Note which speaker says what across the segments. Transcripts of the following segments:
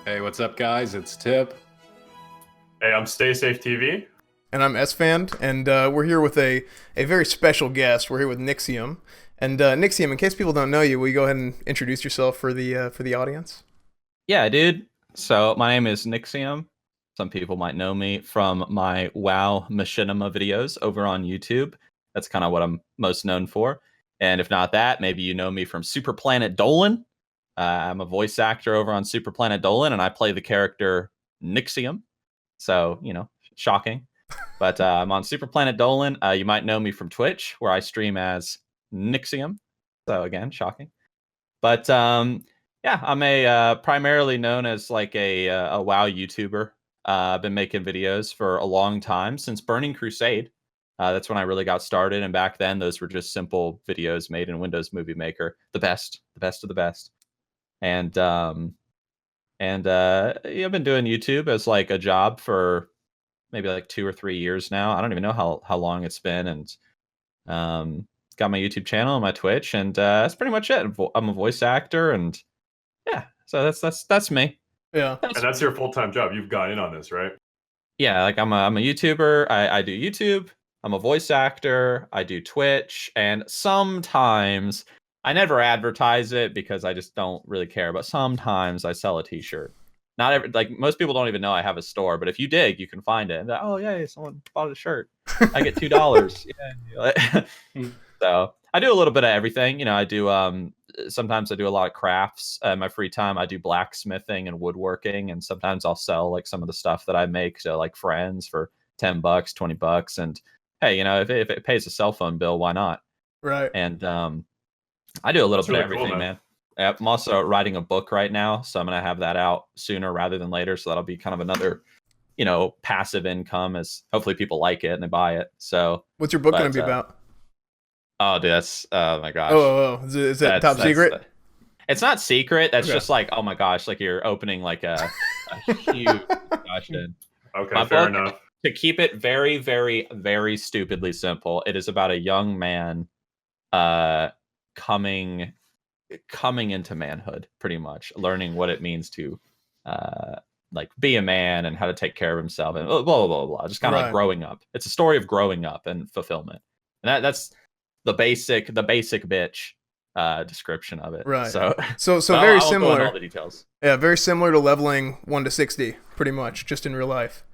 Speaker 1: Hey, what's up, guys? It's Tip.
Speaker 2: Hey, I'm Stay Safe TV.
Speaker 3: And I'm Esfand, and we're here with a very special guest. We're here with Nixxiom. And Nixxiom, in case people don't know you, will you go ahead and introduce yourself for the audience?
Speaker 4: Yeah, dude. So my name is Nixxiom. Some people might know me from my WoW machinima videos over on YouTube. That's kind of what I'm most known for. And if not that, maybe you know me from Super Planet Dolan. I'm a voice actor over on Super Planet Dolan, and I play the character Nixxiom. So, shocking. But I'm on Super Planet Dolan. You might know me from Twitch, where I stream as Nixxiom. So again, shocking. But yeah, I'm a primarily known as like a WoW YouTuber. I've been making videos for a long time since Burning Crusade. That's when I really got started, and back then those were just simple videos made in Windows Movie Maker, the best of the best. And yeah, I've been doing YouTube as like a job for maybe like 2 or 3 years now. I don't even know how long it's been, and got my YouTube channel and my Twitch, and that's pretty much it. I'm a voice actor, and yeah, so that's me.
Speaker 3: Yeah.
Speaker 2: And that's your full-time job. You've got in on this, right?
Speaker 4: Yeah, like I'm a YouTuber. I do YouTube. I'm a voice actor. I do Twitch, and sometimes I never advertise it because I just don't really care. But sometimes I sell a T-shirt. Not every like most people don't even know I have a store, but if you dig, you can find it. And oh yeah, someone bought a shirt. I get $2. Yeah. So I do a little bit of everything. I do sometimes I do a lot of crafts in my free time. I do blacksmithing and woodworking, and sometimes I'll sell like some of the stuff that I make to like friends for $10, $20. And hey, if it pays a cell phone bill, why not?
Speaker 3: Right.
Speaker 4: And I do a little
Speaker 2: That's
Speaker 4: bit
Speaker 2: really
Speaker 4: of everything,
Speaker 2: cool,
Speaker 4: man. I'm also writing a book right now, so I'm gonna have that out sooner rather than later. So that'll be kind of another, passive income, as hopefully people like it and they buy it. So,
Speaker 3: What's your book going
Speaker 4: but
Speaker 3: to be about?
Speaker 4: oh, dude, that's oh my gosh.
Speaker 3: Is it top secret?
Speaker 4: It's not secret. That's
Speaker 3: Okay.
Speaker 4: just like, oh my gosh, like you're opening like a huge discussion.
Speaker 2: Okay,
Speaker 4: My
Speaker 2: fair
Speaker 4: book,
Speaker 2: enough.
Speaker 4: to keep it very, very, very stupidly simple, it is about a young man uh coming into manhood, pretty much learning what it means to like be a man and how to take care of himself and blah blah blah blah. Just kind of like
Speaker 3: Right.
Speaker 4: growing up. It's a story of growing up and fulfillment. And that's the basic bitch description of it.
Speaker 3: Right.
Speaker 4: So
Speaker 3: So
Speaker 4: but
Speaker 3: very
Speaker 4: I won't go into all
Speaker 3: similar.
Speaker 4: the details.
Speaker 3: Yeah, very similar to leveling 1 to 60, pretty much, just in real life.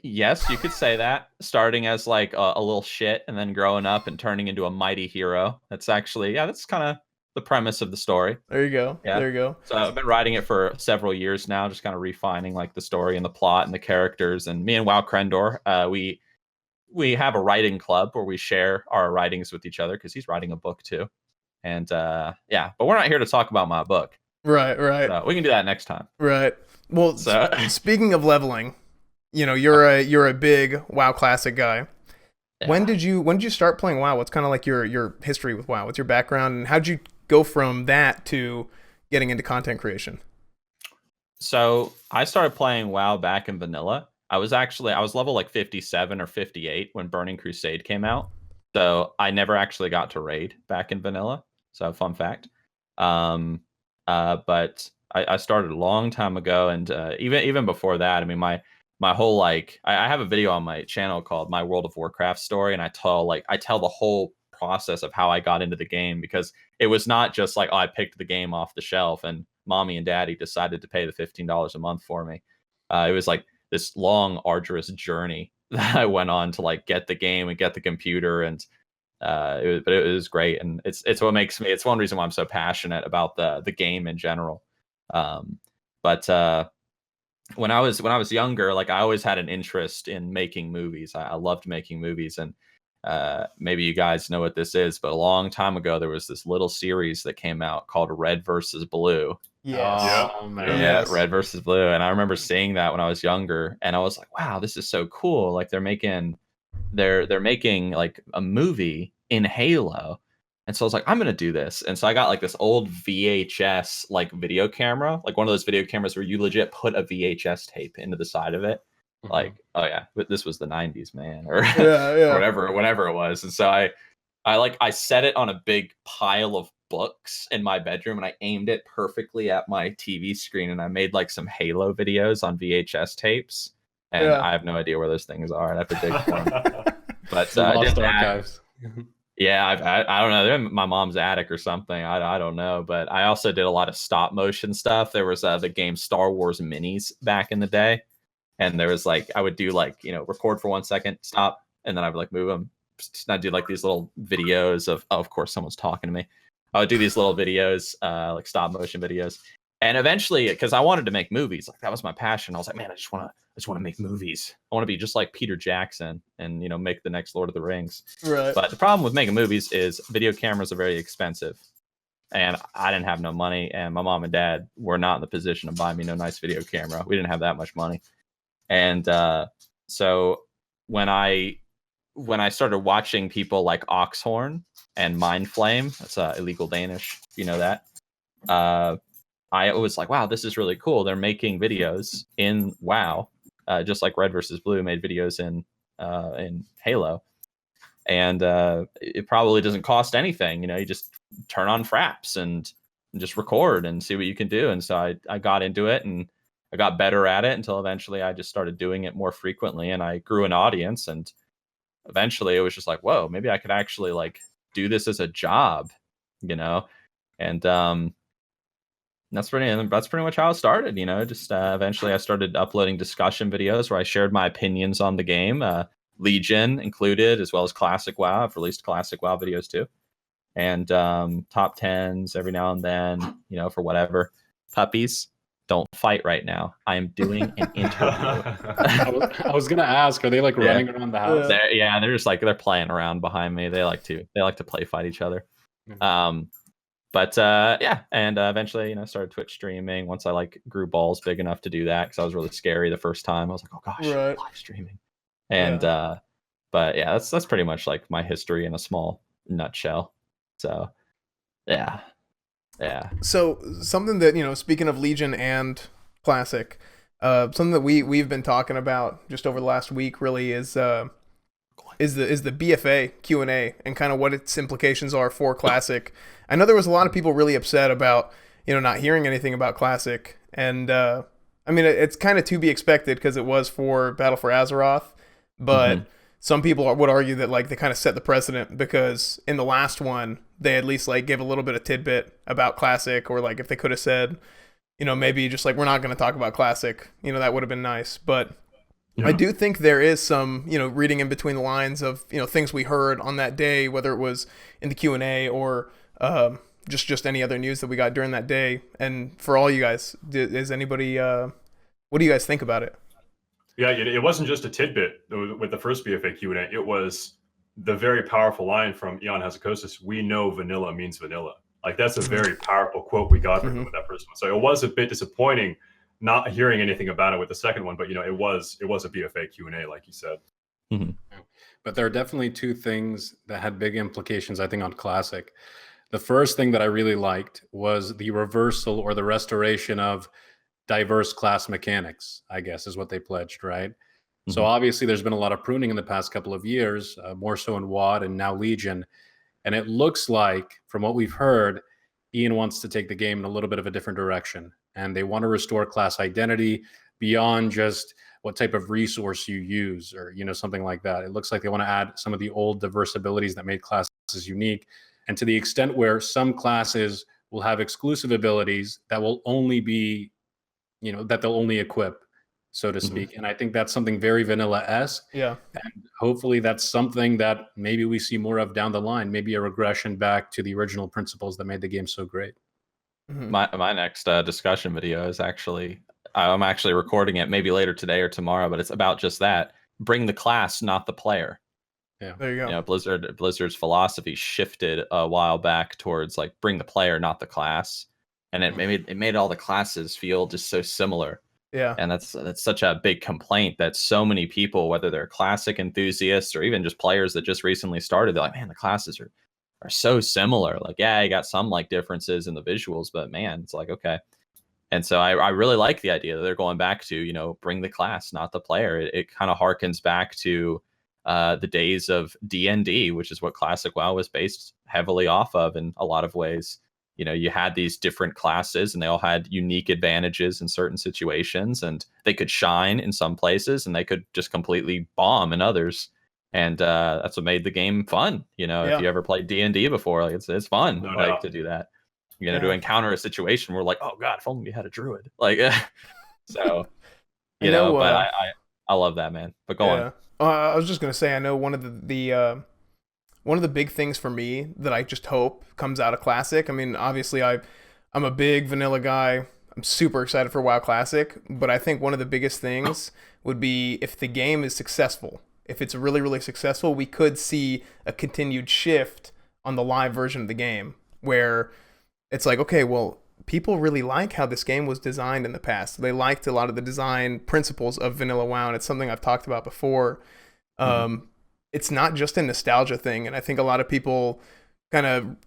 Speaker 4: Yes, you could say that. Starting as like a little shit and then growing up and turning into a mighty hero. That's actually, yeah, that's kind of the premise of the story.
Speaker 3: There you go.
Speaker 4: Yeah.
Speaker 3: There you go.
Speaker 4: So I've been writing it for several years now, just kind of refining like the story and the plot and the characters. And me and Wow Krendor, we have a writing club where we share our writings with each other because he's writing a book too. And yeah, but we're not here to talk about my book.
Speaker 3: Right. Right.
Speaker 4: So we can do that next time.
Speaker 3: Right. Well,
Speaker 4: So
Speaker 3: speaking of leveling, you're a big WoW Classic guy. When did you start playing WoW? What's kind of like your history with WoW? What's your background, and how'd you go from that to getting into content creation?
Speaker 4: So I started playing WoW back in vanilla. I was level like 57 or 58 when Burning Crusade came out. So I never actually got to raid back in vanilla. So fun fact. But I started a long time ago, and even before that, I mean my whole like I have a video on my channel called My World of Warcraft Story, and I tell the whole process of how I got into the game, because it was not just like, oh, I picked the game off the shelf and mommy and daddy decided to pay the $15 a month for me. It was like this long, arduous journey that I went on to like get the game and get the computer, and but it was great, and it's what makes me. It's one reason why I'm so passionate about the game in general. But when I was younger, like I always had an interest in making movies. I loved making movies, and maybe you guys know what this is, but a long time ago there was this little series that came out called Red versus Blue.
Speaker 3: Yes.
Speaker 1: Oh,
Speaker 2: Yeah.
Speaker 1: man.
Speaker 3: Yes.
Speaker 4: Red versus Blue, and I remember seeing that when I was younger, and I was like, wow, this is so cool. Like they're making like a movie in Halo. And so I was like, I'm gonna do this. And so I got like this old VHS like video camera, like one of those video cameras where you legit put a VHS tape into the side of it. Like, oh yeah, but this was the 90s, man, or,
Speaker 3: Yeah.
Speaker 4: or
Speaker 3: Yeah.
Speaker 4: whatever it was. And so I set it on a big pile of books in my bedroom and I aimed it perfectly at my TV screen, and I made like some Halo videos on VHS tapes. And I have no idea where those things are. I'd have to dig for them. But
Speaker 1: The
Speaker 4: I did
Speaker 1: lost
Speaker 4: that.
Speaker 1: archives.
Speaker 4: Yeah, I don't know. They're in my mom's attic or something. I don't know. But I also did a lot of stop motion stuff. There was the game Star Wars Minis back in the day. And there was like, I would do like, record for 1 second, stop, and then I would like move them. And I'd do like these little videos of course, someone's talking to me. I would do these little videos, like stop motion videos. And eventually, because I wanted to make movies, like that was my passion. I was like, man, I just want to make movies. I want to be just like Peter Jackson and, make the next Lord of the Rings.
Speaker 3: Right.
Speaker 4: But the problem with making movies is video cameras are very expensive. And I didn't have no money. And my mom and dad were not in the position to buy me no nice video camera. We didn't have that much money. And so when I started watching people like Oxhorn and Mindflame, that's illegal Danish, if you know that, I was like, wow, this is really cool. They're making videos in WoW, just like Red versus Blue made videos in Halo. And it probably doesn't cost anything. You just turn on Fraps and just record and see what you can do. And so I got into it and I got better at it until eventually I just started doing it more frequently, and I grew an audience. And eventually it was just like, whoa, maybe I could actually like do this as a job, and that's pretty much how it started. Just eventually I started uploading discussion videos where I shared my opinions on the game, Legion included, as well as Classic WoW. I've released Classic WoW videos too, and top 10s every now and then, for whatever. Puppies, don't fight right now. I am doing an interview.
Speaker 1: I was gonna ask, are they like running around the house?
Speaker 4: They're just like they're playing around behind me. They like to play fight each other. But and eventually, started Twitch streaming once I like grew balls big enough to do that, because I was really scary the first time. I was like, oh gosh,
Speaker 3: Right.
Speaker 4: live streaming. And but yeah, that's pretty much like my history in a small nutshell. So yeah.
Speaker 3: So something that, speaking of Legion and Classic, something that we've been talking about just over the last week really is the BFA Q&A and kind of what its implications are for Classic. I know there was a lot of people really upset about, not hearing anything about Classic. And I mean, it's kind of to be expected because it was for Battle for Azeroth. But some people would argue that like they kind of set the precedent, because in the last one, they at least like gave a little bit of tidbit about Classic, or like if they could have said, maybe just like, we're not going to talk about Classic, that would have been nice. But I do think there is some, reading in between the lines of, things we heard on that day, whether it was in the Q&A or just any other news that we got during that day. And for all you guys, is anybody, what do you guys think about it?
Speaker 2: Yeah, it wasn't just a tidbit with the first BFA Q&A. It was the very powerful line from Ion Hazakosis, "We know vanilla means vanilla." Like, that's a very powerful quote we got from him with that first one. So it was a bit disappointing not hearing anything about it with the second one, but it was a BFA Q&A, like you said.
Speaker 1: But there are definitely two things that had big implications, I think, on Classic. The first thing that I really liked was the reversal or the restoration of diverse class mechanics, I guess is what they pledged, right? So obviously there's been a lot of pruning in the past couple of years, more so in WoD and now Legion. And it looks like, from what we've heard, Ian wants to take the game in a little bit of a different direction. And they want to restore class identity beyond just what type of resource you use, or, something like that. It looks like they want to add some of the old diverse abilities that made classes unique. And to the extent where some classes will have exclusive abilities that will only be, that they'll only equip, so to speak. And I think that's something very vanilla-esque.
Speaker 3: Yeah.
Speaker 1: And hopefully that's something that maybe we see more of down the line, maybe a regression back to the original principles that made the game so great.
Speaker 4: My next discussion video is I'm actually recording it maybe later today or tomorrow, but it's about just that. Bring the class, not the player.
Speaker 3: Yeah. There you go.
Speaker 4: Blizzard's philosophy shifted a while back towards like bring the player, not the class. And it made all the classes feel just so similar.
Speaker 3: Yeah.
Speaker 4: And that's such a big complaint that so many people, whether they're Classic enthusiasts or even just players that just recently started, they're like, man, the classes are so similar. Like, yeah, you got some like differences in the visuals, but man, it's like, okay. And so I really like the idea that they're going back to, bring the class, not the player. It kind of harkens back to the days of D&D, which is what Classic WoW was based heavily off of in a lot of ways. You know, you had these different classes and they all had unique advantages in certain situations, and they could shine in some places and they could just completely bomb in others. And that's what made the game fun. You know, if you ever played D&D before, like it's fun to do that. You know, to encounter a situation where like, oh God, if only we had a druid. Like, so, you know, but I love that, man. But go on.
Speaker 3: I was just gonna say, I know one of the big things for me that I just hope comes out of Classic. I mean, obviously, I'm a big vanilla guy. I'm super excited for WoW Classic, but I think one of the biggest things would be if the game is successful. If it's really, really successful, we could see a continued shift on the live version of the game where it's like, okay, well, people really like how this game was designed in the past. They liked a lot of the design principles of vanilla WoW, and it's something I've talked about before. It's not just a nostalgia thing, and I think a lot of people kind of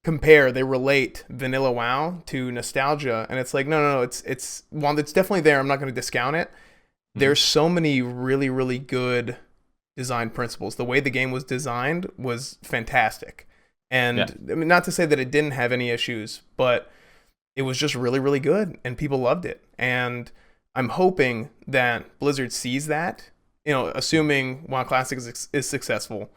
Speaker 3: they relate vanilla WoW to nostalgia, and it's like, no, it's while it's definitely there, I'm not going to discount it. There's so many really, really good design principles. The way the game was designed was fantastic, and I mean, not to say that it didn't have any issues, but it was just really, really good, and people loved it. And I'm hoping that Blizzard sees that, you know, assuming WoW Classic is successful,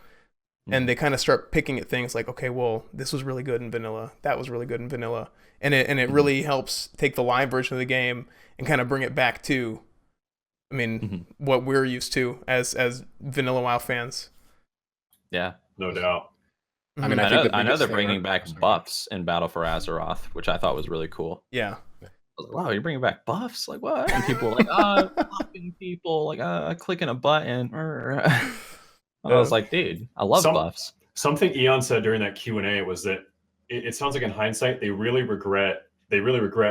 Speaker 3: and they kind of start picking at things like, okay, well, this was really good in vanilla, that was really good in vanilla, and it really helps take the live version of the game and kind of bring it back to, I mean, what we're used to as vanilla WoW fans.
Speaker 2: Yeah, no doubt.
Speaker 1: I mean,
Speaker 4: I know they're bringing back buffs in Battle for Azeroth, which I thought was really cool.
Speaker 3: Yeah.
Speaker 4: I was like, wow, you're bringing back buffs? Like, what? And people were like, buffing people, like, clicking a button. I was like, dude, I love buffs.
Speaker 2: Something Eon said during that Q&A was that it sounds like in hindsight, they really regret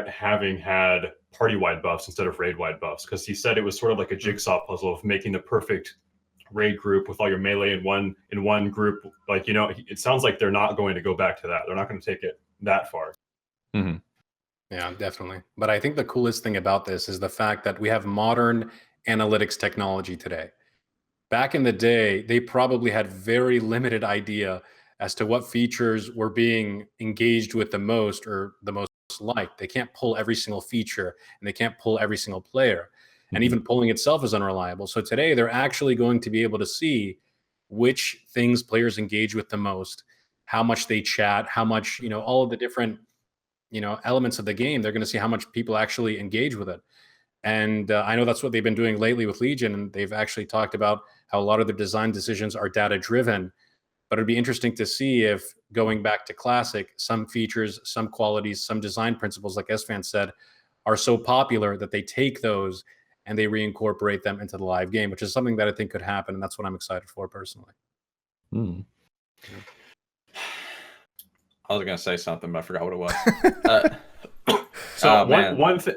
Speaker 2: having had party-wide buffs instead of raid-wide buffs, because he said it was sort of like a jigsaw puzzle of making the perfect raid group with all your melee in one group. Like, you know, it sounds like they're not going to go back to that. They're not going to take it that far.
Speaker 1: Yeah, definitely. But I think the coolest thing about this is the fact that we have modern analytics technology today. Back in the day, they probably had very limited idea as to what features were being engaged with the most or the most liked. They can't pull every single feature, and they can't pull every single player. And even polling itself is unreliable. So today they're actually going to be able to see which things players engage with the most, how much they chat, how much, you know, all of the different, you know, elements of the game. They're going to see how much people actually engage with it. And I know that's what they've been doing lately with Legion. And they've actually talked about how a lot of their design decisions are data driven. But it'd be interesting to see if, going back to Classic, some features, some qualities, some design principles, like Esfand said, are so popular that they take those and they reincorporate them into the live game, which is something that I think could happen. And that's what I'm excited for personally.
Speaker 4: I was going to say something, but I forgot what it was.
Speaker 2: So one thing,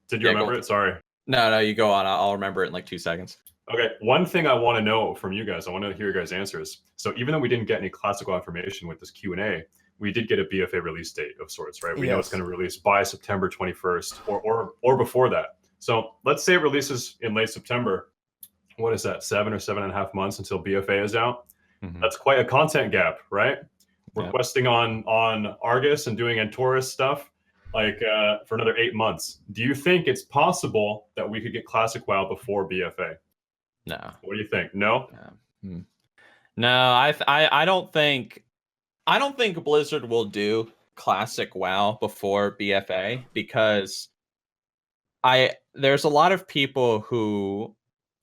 Speaker 2: did you remember it? Sorry.
Speaker 4: No, you go on. I'll remember it in like 2 seconds.
Speaker 2: Okay. One thing I want to know from you guys, I want to hear your guys' answers. So even though we didn't get any classical information with this Q&A, we did get a BFA release date of sorts, right? We know it's going to release by September 21st or before that. So let's say it releases in late September. What is that, 7 or 7.5 months until BFA is out? That's quite a content gap, right? We're questing on Argus and doing Antorus stuff like for another 8 months. Do you think it's possible that we could get Classic WoW before BFA?
Speaker 4: No.
Speaker 2: What do you think? No?
Speaker 4: No, I don't think Blizzard will do Classic WoW before BFA, because there's a lot of people who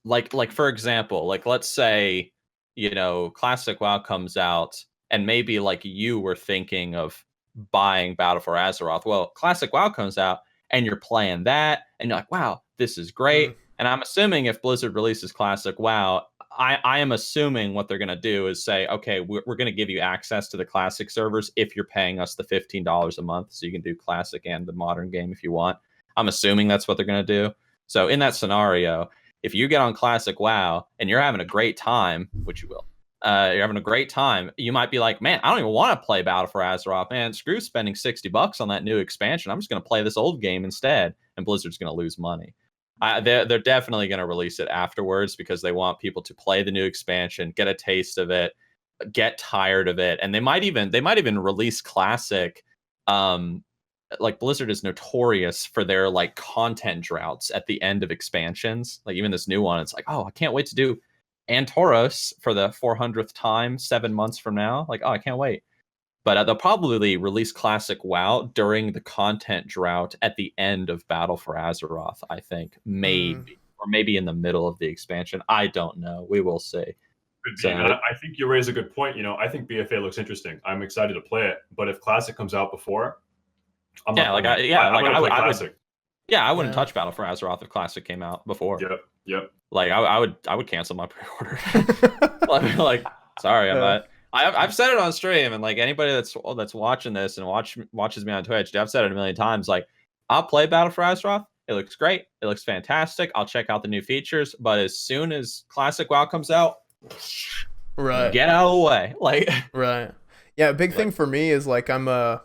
Speaker 4: like for example, like let's say, you know, Classic WoW comes out and maybe like you were thinking of buying Battle for Azeroth. Well, Classic WoW comes out and you're playing that and you're like, wow, this is great. And I'm assuming if Blizzard releases Classic WoW, I am assuming what they're going to do is say, okay, we're going to give you access to the Classic servers if you're paying us the $15 a month, so you can do Classic and the modern game if you want. I'm assuming that's what they're going to do. So in that scenario, if you get on Classic WoW and you're having a great time, which you will, you're having a great time, you might be like, man, I don't even want to play Battle for Azeroth, man. Screw spending $60 on that new expansion. I'm just going to play this old game instead, and Blizzard's going to lose money. They're definitely going to release it afterwards because they want people to play the new expansion, get a taste of it, get tired of it, and they might even release Classic. Like Blizzard is notorious for their like content droughts at the end of expansions. Like even this new one, it's like, oh, I can't wait to do Antoros for the 400th time 7 months from now. Like, oh, I can't wait. But they'll probably release Classic WoW during the content drought at the end of Battle for Azeroth, I think. Maybe. Or maybe in the middle of the expansion. I don't know. We will see.
Speaker 2: So, I think you raise a good point. You know, I think BFA looks interesting. I'm excited to play it. But if Classic comes out before, I
Speaker 4: wouldn't touch Battle for Azeroth if Classic came out before.
Speaker 2: Yep.
Speaker 4: Like I would cancel my pre-order. like, sorry, I've said it on stream, and like anybody that's watching this and watches me on Twitch, I've said it a million times. Like, I'll play Battle for Azeroth. It looks great. It looks fantastic. I'll check out the new features, but as soon as Classic WoW comes out,
Speaker 3: right,
Speaker 4: get out of the way. Like,
Speaker 3: right, yeah. A big thing for me is like I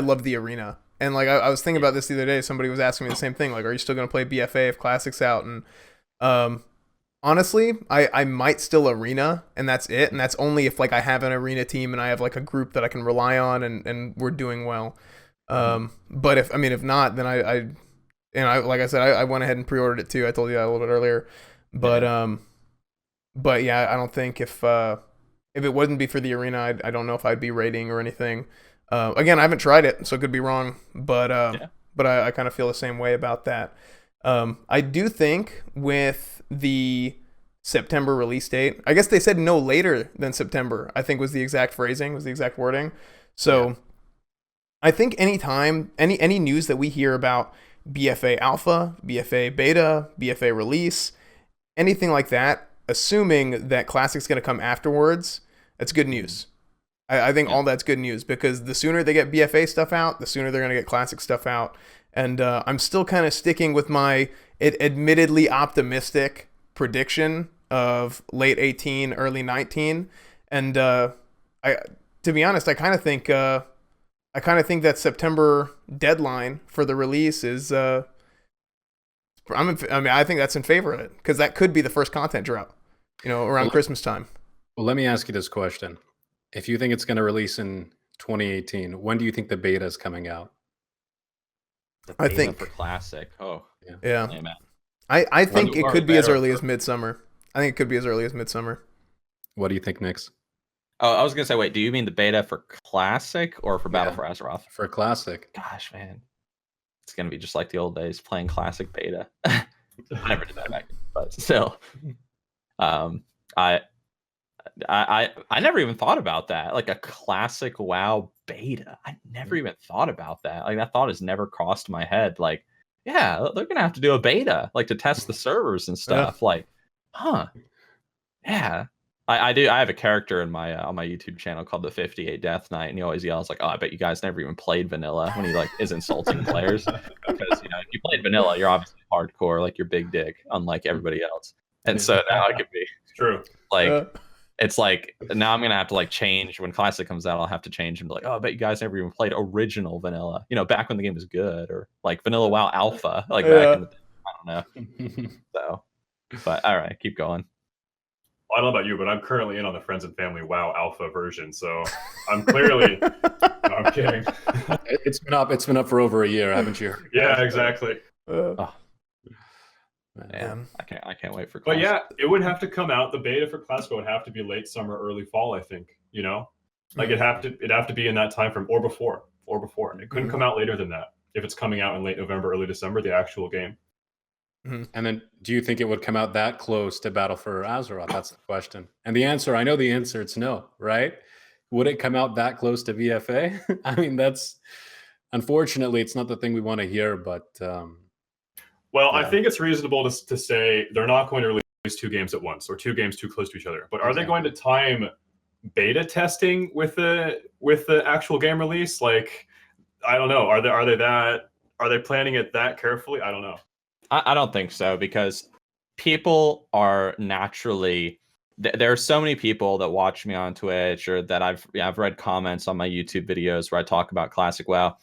Speaker 3: love the arena, and like I was thinking about this the other day. Somebody was asking me the same thing. Like, are you still gonna play BFA if Classic's out? And honestly, I might still arena, and that's it. And that's only if like I have an arena team and I have like a group that I can rely on, and we're doing well. But if not, then I like I said, I went ahead and pre-ordered it too. I told you that a little bit earlier. But yeah, I don't think if it wouldn't be for the arena, I don't know if I'd be rating or anything. Again, I haven't tried it, so it could be wrong. But I kind of feel the same way about that. I do think with the September release date, I guess they said no later than September, I think was the exact phrasing, was the exact wording. So I think anytime, any news that we hear about BFA Alpha, BFA Beta, BFA Release, anything like that, assuming that Classic's going to come afterwards, that's good news. I think all that's good news, because the sooner they get BFA stuff out, the sooner they're going to get Classic stuff out. And I'm still kind of sticking with my admittedly optimistic prediction of late 18, early 19. And to be honest, I kind of think that September deadline for the release is I think that's in favor of it, because that could be the first content drop, around Christmas time.
Speaker 1: Well, let me ask you this question. If you think it's going to release in 2018, when do you think the beta is coming out?
Speaker 3: I think
Speaker 4: for Classic. Oh,
Speaker 3: yeah. I think it could be as early as midsummer. I think it could be as early as midsummer.
Speaker 1: What do you think, Nix?
Speaker 4: Oh, I was gonna say, wait, do you mean the beta for Classic or for Battle for Azeroth?
Speaker 1: For Classic.
Speaker 4: Gosh, man, it's gonna be just like the old days playing Classic beta. I never did that back then, but still, I never even thought about that. Like a Classic WoW beta. I never even thought about that. Like that thought has never crossed my head. Like, yeah, they're gonna have to do a beta, like to test the servers and stuff. Yeah. Like, huh? Yeah. I do. I have a character in my on my YouTube channel called the 58 Death Knight, and he always yells like, "Oh, I bet you guys never even played vanilla," when he like is insulting players, because if you played vanilla, you're obviously hardcore, like you're big dick, unlike everybody else. And so now I can be
Speaker 2: true.
Speaker 4: Like, it's like now I'm gonna have to like change when Classic comes out. I'll have to change and be like, "Oh, I bet you guys never even played original vanilla," back when the game was good, or like Vanilla WoW Alpha, like back in the day. I don't know. So, but all right, keep going.
Speaker 2: I don't know about you, but I'm currently in on the Friends and Family WoW Alpha version, so I'm clearly. No, I'm kidding.
Speaker 1: It's been up for over a year, haven't you?
Speaker 2: Yeah, exactly.
Speaker 4: Man, I can't wait for Classic.
Speaker 2: But yeah, it would have to come out. The beta for Classic would have to be late summer, early fall, I think. Like it'd have to be in that time frame or before. And it couldn't come out later than that. If it's coming out in late November, early December, the actual game.
Speaker 1: And then do you think it would come out that close to Battle for Azeroth? That's the question. And the answer, I know the answer, it's no, right? Would it come out that close to BFA? I mean, unfortunately, it's not the thing we want to hear, but...
Speaker 2: Well, yeah. I think it's reasonable to say they're not going to release two games at once, or two games too close to each other. But are they going to time beta testing with the actual game release? Like, I don't know. Are they planning it that carefully? I don't know.
Speaker 4: I don't think so, because people are naturally. There are so many people that watch me on Twitch, or that I've read comments on my YouTube videos where I talk about Classic WoW.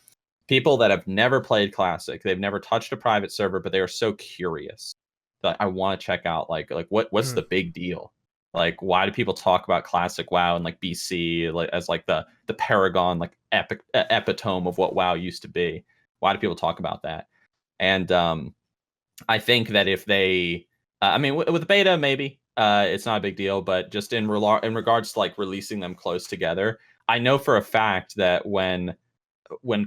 Speaker 4: people that have never played Classic, they've never touched a private server, but they are so curious that I want to check out like what's the big deal? Like, why do people talk about Classic WoW and like BC like as like the paragon, like epitome of what WoW used to be? Why do people talk about that? And I think that if they, I mean, with beta, maybe it's not a big deal, but just in regards to like releasing them close together, I know for a fact that when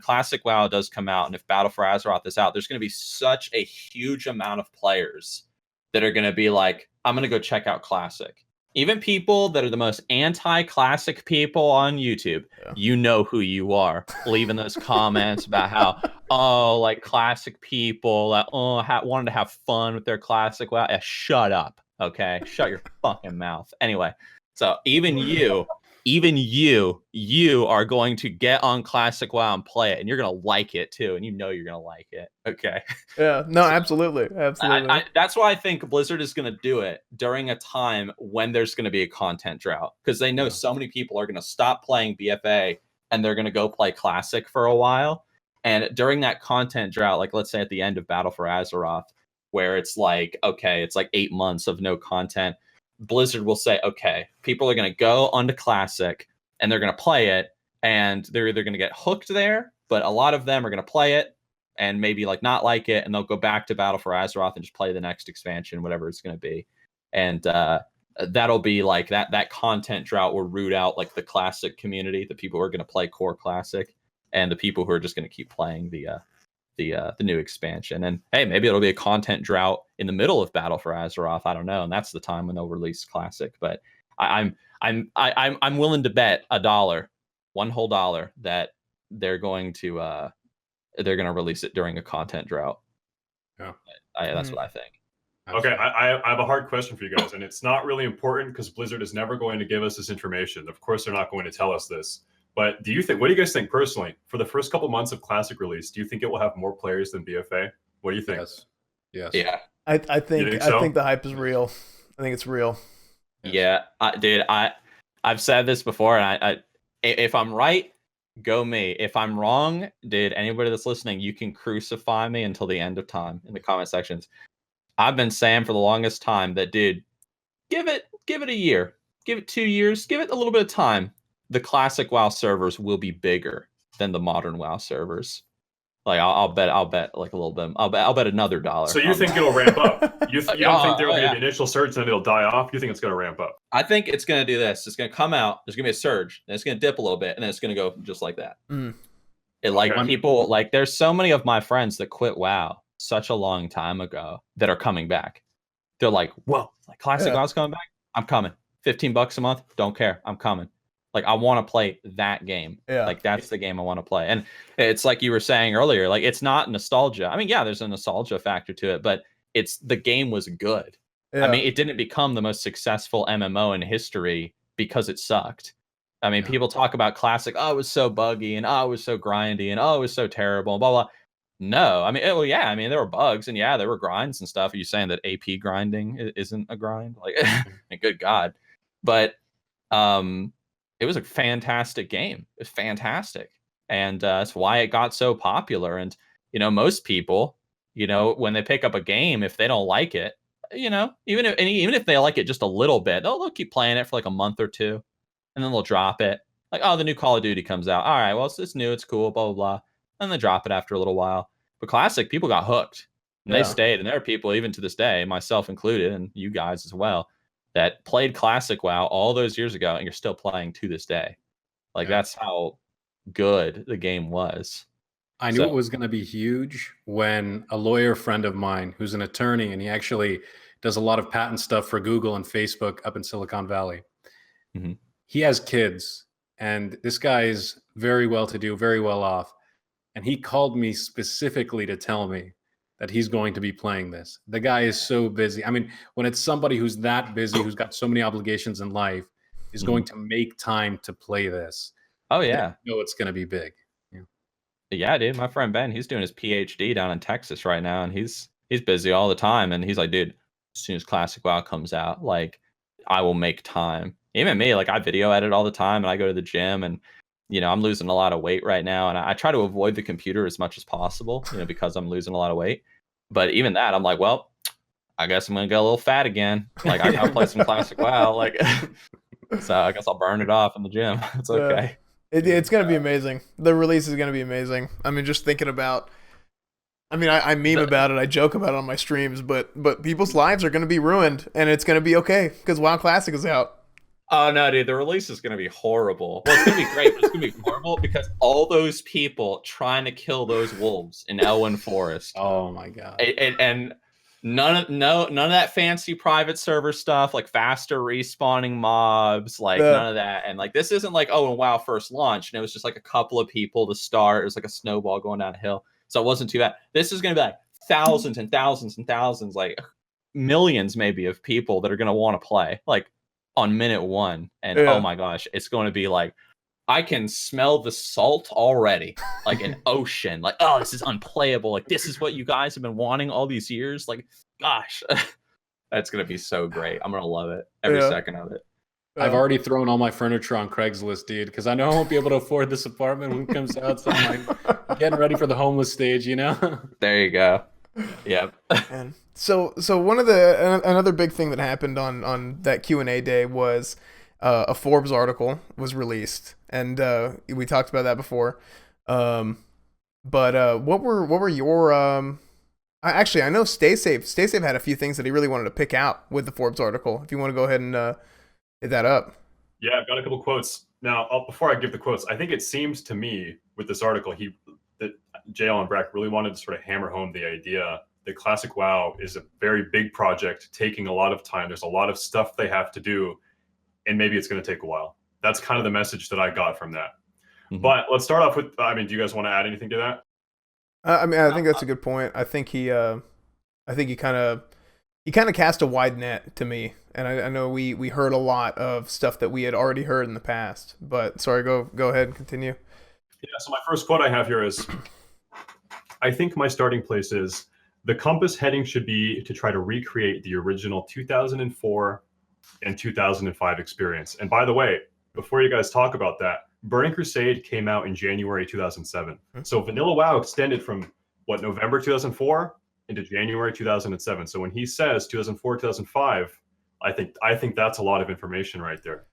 Speaker 4: Classic WoW does come out, and if Battle for Azeroth is out, there's going to be such a huge amount of players that are going to be like, I'm going to go check out Classic. Even people that are the most anti-Classic people on YouTube, you know who you are, leaving those comments about how, oh, like Classic people, wanted to have fun with their Classic WoW. Shut up, okay? Shut your fucking mouth. Anyway, so even you are going to get on Classic WoW and play it, and you're going to like it too, and you know you're going to like it, okay?
Speaker 3: Yeah, no, absolutely.
Speaker 4: That's why I think Blizzard is going to do it during a time when there's going to be a content drought, because they know so many people are going to stop playing BFA and they're going to go play Classic for a while. And during that content drought, like let's say at the end of Battle for Azeroth, where it's like, okay, it's like 8 months of no content, Blizzard will say, okay, people are going to go onto Classic and they're going to play it, and they're either going to get hooked there, but a lot of them are going to play it and maybe like not like it, and they'll go back to Battle for Azeroth and just play the next expansion, whatever it's going to be. And that'll be like that content drought will root out like the Classic community, the people who are going to play core Classic, and the people who are just going to keep playing the new expansion. And hey, maybe it'll be a content drought in the middle of Battle for Azeroth. I don't know, and that's the time when they'll release Classic. But I'm willing to bet one whole dollar, that they're going to release it during a content drought.
Speaker 1: Yeah,
Speaker 4: that's what I think.
Speaker 2: Okay, I have a hard question for you guys, and it's not really important because Blizzard is never going to give us this information. Of course, they're not going to tell us this. But what do you guys think personally, for the first couple months of Classic release, do you think it will have more players than BFA? What do you think?
Speaker 1: Yes.
Speaker 4: Yeah.
Speaker 3: I think
Speaker 2: so?
Speaker 3: I think the hype is real. I think it's real.
Speaker 4: Yeah, dude, I've said this before, and I if I'm right, go me. If I'm wrong, dude, anybody that's listening, you can crucify me until the end of time in the comment sections. I've been saying for the longest time that, dude, give it a year, give it 2 years, give it a little bit of time. The Classic WoW servers will be bigger than the modern WoW servers. Like I'll bet like a little bit. I'll bet another $1.
Speaker 2: So you think it'll ramp up? You don't think there will be an initial surge and then it'll die off? You think it's going to ramp up?
Speaker 4: I think it's going to do this. It's going to come out. There's going to be a surge. Then it's going to dip a little bit, and then it's going to go just like that. People like. There's so many of my friends that quit WoW such a long time ago that are coming back. They're like, whoa, like Classic WoW's coming back. I'm coming. $15 a month. Don't care. I'm coming. Like, I want to play that game.
Speaker 3: Yeah.
Speaker 4: Like, that's the game I want to play. And it's like you were saying earlier, like, it's not nostalgia. I mean, yeah, there's a nostalgia factor to it, but the game was good. Yeah. I mean, it didn't become the most successful MMO in history because it sucked. I mean, people talk about Classic, oh, it was so buggy, and oh, it was so grindy, and oh, it was so terrible, and blah, blah. No, I mean, yeah, I mean, there were bugs, and yeah, there were grinds and stuff. Are you saying that AP grinding isn't a grind? Like, good God. But, it was a fantastic game. It was fantastic. And that's why it got so popular. And, most people, when they pick up a game, if they don't like it, even if they like it just a little bit, they'll keep playing it for like a month or two, and then they'll drop it. Like, oh, the new Call of Duty comes out. All right, well, it's new. It's cool, blah, blah, blah. And they drop it after a little while. But Classic, people got hooked. And they stayed. And there are people, even to this day, myself included, and you guys as well, that played Classic WoW all those years ago, and you're still playing to this day. Like, that's how good the game was.
Speaker 1: I knew it was going to be huge when a lawyer friend of mine, who's an attorney, and he actually does a lot of patent stuff for Google and Facebook up in Silicon Valley. Mm-hmm. He has kids, and this guy is very well-to-do, very well off. And he called me specifically to tell me that he's going to be playing this. The guy is so busy. I mean, when it's somebody who's that busy, who's got so many obligations in life, is going to make time to play this.
Speaker 4: Oh, yeah.
Speaker 1: It's going to be big.
Speaker 4: Yeah, dude. My friend Ben, he's doing his PhD down in Texas right now, and he's busy all the time. And he's like, dude, as soon as Classic WoW comes out, like, I will make time. Even me, like, I video edit all the time, and I go to the gym, and I'm losing a lot of weight right now, and I try to avoid the computer as much as possible, because I'm losing a lot of weight. But even that, I'm like, well, I guess I'm gonna get a little fat again. Like I gotta play some classic WoW. Like, so I guess I'll burn it off in the gym. It's okay.
Speaker 3: It's gonna be amazing. The release is gonna be amazing. I mean, just thinking about. I mean, I meme about it. I joke about it on my streams, but people's lives are gonna be ruined, and it's gonna be okay because WoW Classic is out.
Speaker 4: Oh no, dude, the release is gonna be horrible. Well, it's gonna be great, but it's gonna be horrible because all those people trying to kill those wolves in Elwyn Forest.
Speaker 1: Oh my god.
Speaker 4: And none of that fancy private server stuff, like faster respawning mobs, like none of that. And like this isn't like, oh, when WoW first launched, and it was just like a couple of people to start. It was like a snowball going downhill. So it wasn't too bad. This is gonna be like thousands and thousands and thousands, like millions maybe of people that are gonna want to play. Like on minute 1, and oh my gosh, it's going to be like I can smell the salt already, like an ocean. Like, oh, this is unplayable. Like, this is what you guys have been wanting all these years. Like, gosh, that's going to be so great. I'm going to love it every second of it.
Speaker 1: I've already thrown all my furniture on Craigslist, dude, because I know I won't be able to afford this apartment when it comes out. So I'm like getting ready for the homeless stage,
Speaker 4: There you go. Yep.
Speaker 3: And so one of another big thing that happened on that Q&A day was a Forbes article was released, and we talked about that before. But what were your actually, I know Stay Safe had a few things that he really wanted to pick out with the Forbes article. If you want to go ahead and hit that up.
Speaker 2: Yeah, I've got a couple quotes. Now, before I give the quotes, I think it seems to me with this article that JL and Breck really wanted to sort of hammer home the idea that Classic WoW is a very big project, taking a lot of time. There's a lot of stuff they have to do, and maybe it's going to take a while. That's kind of the message that I got from that. Mm-hmm. But let's start off with, I mean, do you guys want to add anything to that?
Speaker 3: I mean, I think that's a good point. I think he kind of cast a wide net to me, and I know we heard a lot of stuff that we had already heard in the past. But sorry, go ahead and continue.
Speaker 2: Yeah. So my first quote I have here is, I think my starting place is the compass heading should be to try to recreate the original 2004 and 2005 experience. And by the way, before you guys talk about that, Burning Crusade came out in January 2007. So Vanilla WoW extended from November 2004 into January 2007. So when he says 2004, 2005, I think that's a lot of information right there.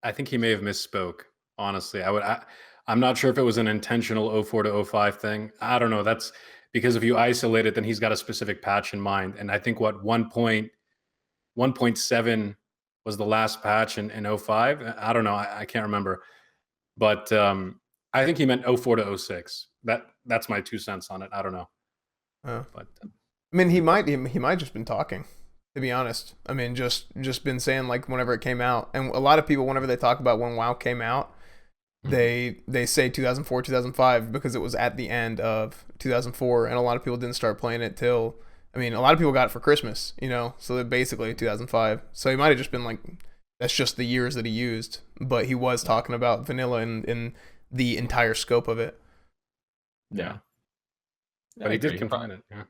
Speaker 1: I think he may have misspoke. Honestly, I'm not sure if it was an intentional 04 to 05 thing. I don't know. That's because if you isolate it, then he's got a specific patch in mind. And I think 1.7 was the last patch in 05. I don't know. I can't remember. But I think he meant 04 to 06. That's my 2 cents on it. I don't know.
Speaker 3: But I mean, he might just been talking, to be honest. I mean, just been saying like whenever it came out. And a lot of people, whenever they talk about when WoW came out, they say 2004, 2005 because it was at the end of 2004, and a lot of people didn't start playing it till, I mean, a lot of people got it for Christmas, so basically 2005. So he might have just been like, that's just the years that he used, but he was talking about vanilla in the entire scope of it.
Speaker 4: Yeah.
Speaker 1: But he did confine it. Yeah.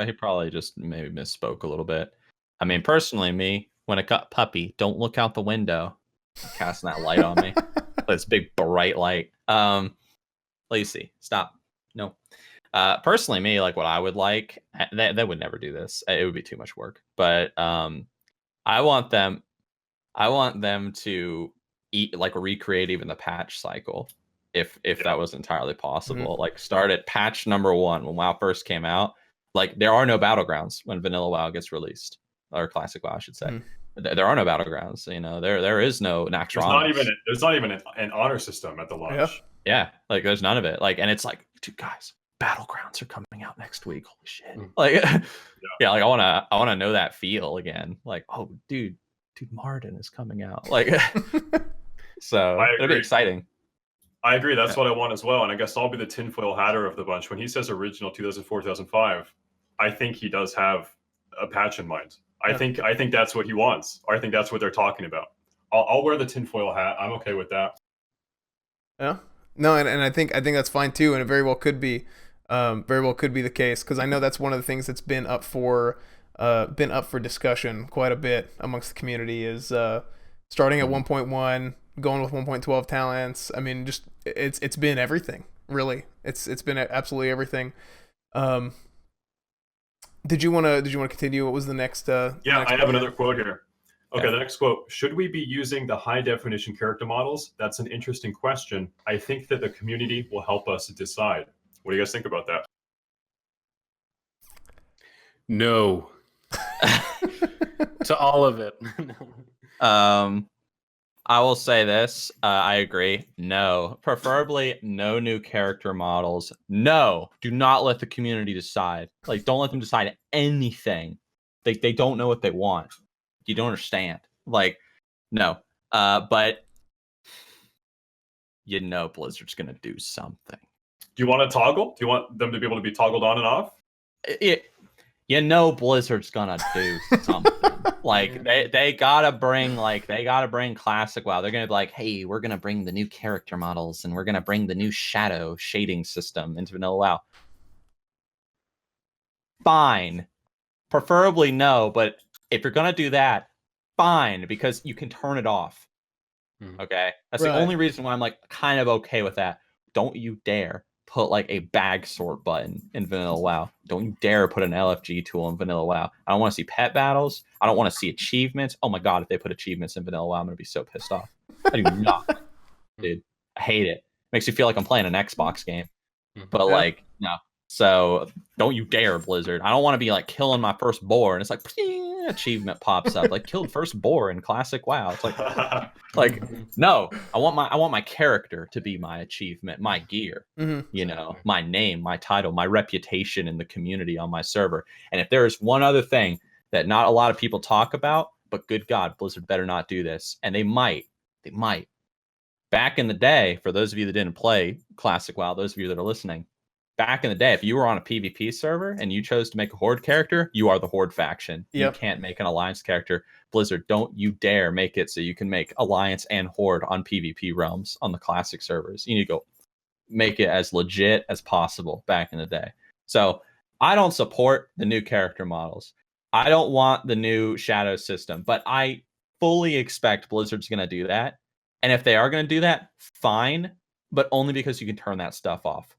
Speaker 4: He probably just maybe misspoke a little bit. I mean, personally, when it got puppy, don't look out the window. Casting that light on me. This big bright light. Lacey, stop. No. Personally, me, like what I would like, they would never do this. It would be too much work. But I want them to recreate even the patch cycle. If that was entirely possible. Like start at patch number 1 when WoW first came out. Like there are no battlegrounds when vanilla WoW gets released, or classic WoW, I should say. There are no battlegrounds. There is no Naxxramas.
Speaker 2: There's not even an honor system at the launch.
Speaker 4: Yeah, like there's none of it. Like, and it's like, dude, guys, battlegrounds are coming out next week. Holy shit! Like, like I wanna know that feel again. Like, oh, dude, Marden is coming out. Like, so it'll be exciting.
Speaker 2: I agree. That's what I want as well. And I guess I'll be the tinfoil hatter of the bunch. When he says original 2004, 2005, I think he does have a patch in mind. I think that's what he wants. Or I think that's what they're talking about. I'll wear the tinfoil hat. I'm okay with that.
Speaker 3: Yeah. No, and I think that's fine too, and it very well could be the case, because I know that's one of the things that's been up for discussion quite a bit amongst the community is starting at 1.1, going with 1.12 talents. I mean, just it's been everything, really. It's been absolutely everything. Did you want to continue? What was the next?
Speaker 2: Yeah,
Speaker 3: next
Speaker 2: I have another quote here. Okay,
Speaker 3: Yeah.
Speaker 2: the next quote. Should we be using the high definition character models? That's an interesting question. I think that the community will help us decide. What do you guys think about that?
Speaker 1: No. To all of it.
Speaker 4: I will say this. I agree. No, preferably no new character models. No, do not let the community decide. Like, don't let them decide anything. They don't know what they want. You don't understand. Like, no. But you know Blizzard's gonna do something.
Speaker 2: Do you want to toggle? Do you want them to be able to be toggled on and off?
Speaker 4: You know Blizzard's gonna do something. Like they gotta bring classic WoW. They're gonna be like, hey, we're gonna bring the new character models and we're gonna bring the new shadow shading system into vanilla WoW. Fine. Preferably no, but if you're gonna do that, fine, because you can turn it off. Okay? That's
Speaker 3: Right.
Speaker 4: the only reason why I'm like kind of okay with that. Don't you dare put like a bag sort button in vanilla WoW. Don't you dare put an LFG tool in vanilla WoW. I don't want to see pet battles. I don't want to see achievements. Oh my god, if they put achievements in vanilla WoW, I'm gonna be so pissed off. I do not. Dude, I hate it. Makes you feel like I'm playing an Xbox game. But like, no. So don't you dare, Blizzard. I don't want to be like killing my first boar and it's like ping, achievement pops up. Like killed first boar in classic WoW. It's like no, I want my character to be my achievement, my gear, you know, my name, my title, my reputation in the community on my server. And if there is one other thing that not a lot of people talk about, but good God, Blizzard better not do this. And they might. Back in the day, for those of you that didn't play classic WoW, those of you that are listening, back in the day, if you were on a PvP server and you chose to make a Horde character, you are the Horde faction.
Speaker 3: Yep.
Speaker 4: You can't make an Alliance character. Blizzard, don't you dare make it so you can make Alliance and Horde on PvP realms on the classic servers. You need to go make it as legit as possible back in the day. So I don't support the new character models. I don't want the new shadow system, but I fully expect Blizzard's going to do that. And if they are going to do that, fine, but only because you can turn that stuff off.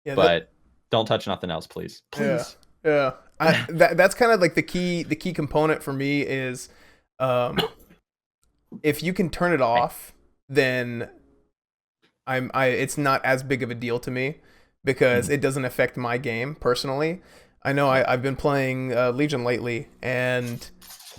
Speaker 4: Yeah, but don't touch nothing else, please. Please.
Speaker 3: Yeah. That's kind of like the key component for me is if you can turn it off, then it's not as big of a deal to me because it doesn't affect my game personally. I know I've been playing Legion lately, and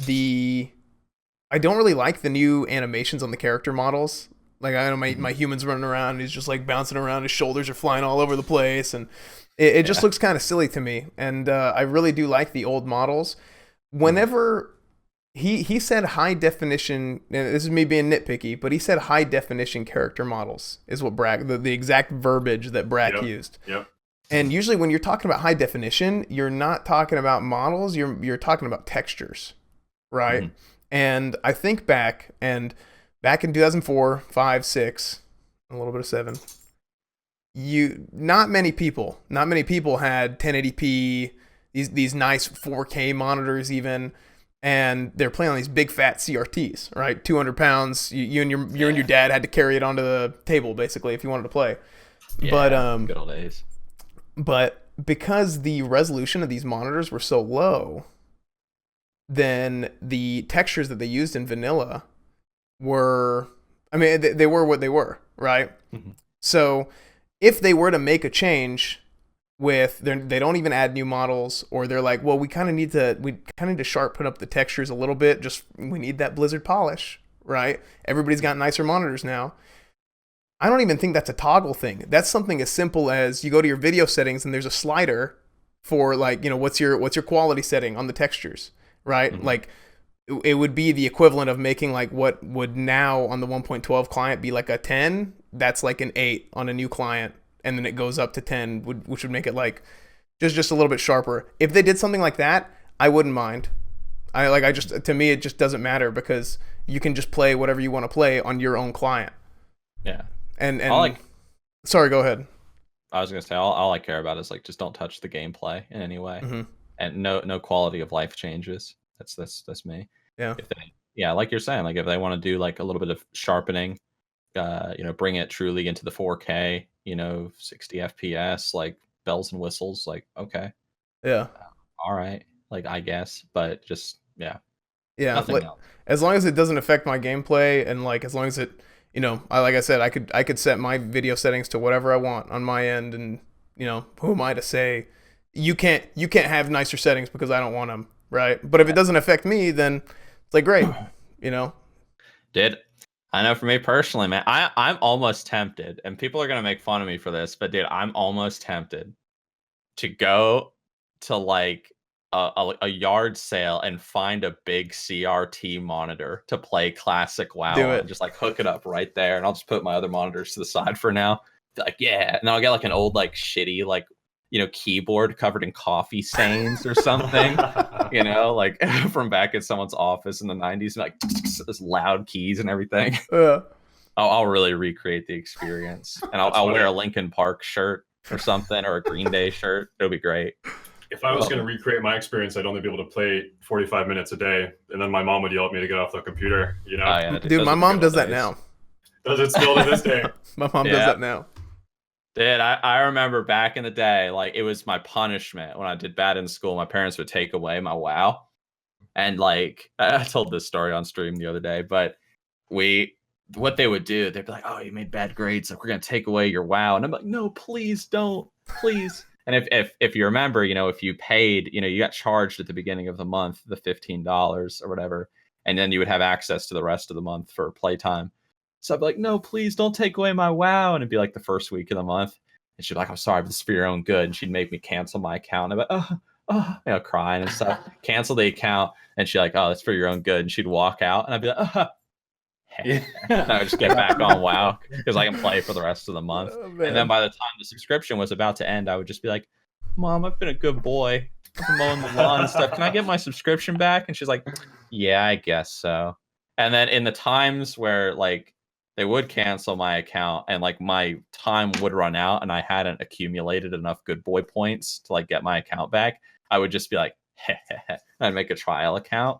Speaker 3: I don't really like the new animations on the character models. Like, I know my human's running around, and he's just like bouncing around, his shoulders are flying all over the place, and it just looks kind of silly to me. And I really do like the old models. Whenever he said high definition, and this is me being nitpicky, but he said high definition character models is what Brack, the exact verbiage that Brack used.
Speaker 2: Yep.
Speaker 3: And usually when you're talking about high definition, you're not talking about models, you're talking about textures, right? And I think back in 2004, 5, 6, a little bit of 7, not many people had 1080p, these nice 4K monitors even, and they're playing on these big fat CRTs, right? 200 pounds. You and your dad had to carry it onto the table basically if you wanted to play.
Speaker 4: Yeah,
Speaker 3: but
Speaker 4: good old days.
Speaker 3: But because the resolution of these monitors were so low, then the textures that they used in vanilla were, I mean, they were what they were, right? So if they were to make a change with, they don't even add new models, or they're like, well, we kind of need to sharpen up the textures a little bit, we need that Blizzard polish, right? Everybody's got nicer monitors now. I don't even think that's a toggle thing. That's something as simple as you go to your video settings and there's a slider for, like, you know, what's your quality setting on the textures, right? Like, it would be the equivalent of making like what would now on the 1.12 client be like a 10. That's like an 8 on a new client, and then it goes up to 10, which would make it like just a little bit sharper. If they did something like that, I wouldn't mind. To me, it just doesn't matter because you can just play whatever you want to play on your own client.
Speaker 4: Yeah.
Speaker 3: And sorry, go ahead.
Speaker 4: I was gonna say all I care about is like just don't touch the gameplay in any way, and no quality of life changes. That's me.
Speaker 3: Yeah.
Speaker 4: yeah, like you're saying, like if they want to do like a little bit of sharpening, bring it truly into the 4K, 60 FPS, like bells and whistles, like okay,
Speaker 3: Yeah.
Speaker 4: all right, like I guess, but just
Speaker 3: Yeah.
Speaker 4: nothing
Speaker 3: Like,
Speaker 4: else.
Speaker 3: as long as it doesn't affect my gameplay, and like as long as it, like I said, I could set my video settings to whatever I want on my end, and who am I to say you can't have nicer settings because I don't want them, right? But if it doesn't affect me, then it's like great,
Speaker 4: Did I know for me personally, man, I'm almost tempted, and people are gonna make fun of me for this, but dude, I'm almost tempted to go to like a yard sale and find a big CRT monitor to play classic WoW
Speaker 3: Do
Speaker 4: on,
Speaker 3: it.
Speaker 4: just like hook it up right there, and I'll just put my other monitors to the side for now. Be like, yeah, and I'll get like an old like shitty like keyboard covered in coffee stains or something. Like from back at someone's office in the 90s, like this loud keys and everything. I'll really recreate the experience, and I'll wear a Linkin Park shirt or something, or a Green Day shirt. It'll be great.
Speaker 2: If I was going to recreate my experience, I'd only be able to play 45 minutes a day, and then my mom would yell at me to get off the computer.
Speaker 4: Oh, yeah,
Speaker 3: dude, my mom does that now.
Speaker 2: Does it still to this day?
Speaker 3: My mom does that now.
Speaker 4: Dude, I remember back in the day, like it was my punishment when I did bad in school. My parents would take away my WoW, and like I told this story on stream the other day, but what they would do, they'd be like, "Oh, you made bad grades, like we're gonna take away your WoW," and I'm like, "No, please don't, please." And if you remember, if you paid, you got charged at the beginning of the month the $15 or whatever, and then you would have access to the rest of the month for playtime. So I'd be like, "No, please don't take away my WoW," and it'd be like the first week of the month, and she'd be like, "I'm sorry, but this is for your own good," and she'd make me cancel my account. And I'd be like, crying and stuff, cancel the account, and she'd like, "Oh, it's for your own good," and she'd walk out, and I'd be like, and I would just get back on WoW because I can play for the rest of the month. And then by the time the subscription was about to end, I would just be like, "Mom, I've been a good boy. I've been mowing the lawn and stuff. Can I get my subscription back?" And she's like, "Yeah, I guess so." And then in the times where like they would cancel my account and like my time would run out and I hadn't accumulated enough good boy points to like get my account back, I would just be like, I'd make a trial account.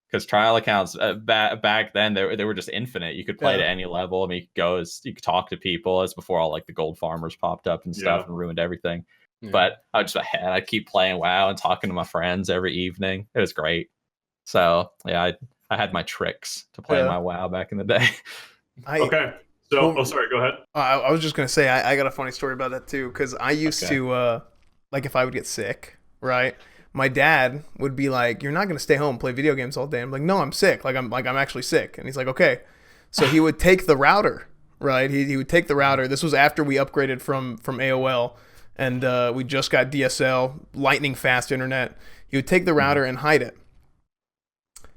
Speaker 4: Because trial accounts back then they were just infinite. You could play to any level. I mean, you could talk to people. As before all like the gold farmers popped up and stuff and ruined everything. Yeah. But I'd keep playing WoW and talking to my friends every evening. It was great. So yeah, I had my tricks to play my WoW back in the day.
Speaker 2: Okay. So, sorry, go ahead.
Speaker 3: I was just gonna say I got a funny story about that too, because I used to like if I would get sick, right? My dad would be like, "You're not gonna stay home and play video games all day." I'm like, "No, I'm sick. I'm actually sick." And he's like, "Okay." So he would take the router, right? He would take the router. This was after we upgraded from AOL, and we just got DSL, lightning fast internet. He would take the router and hide it.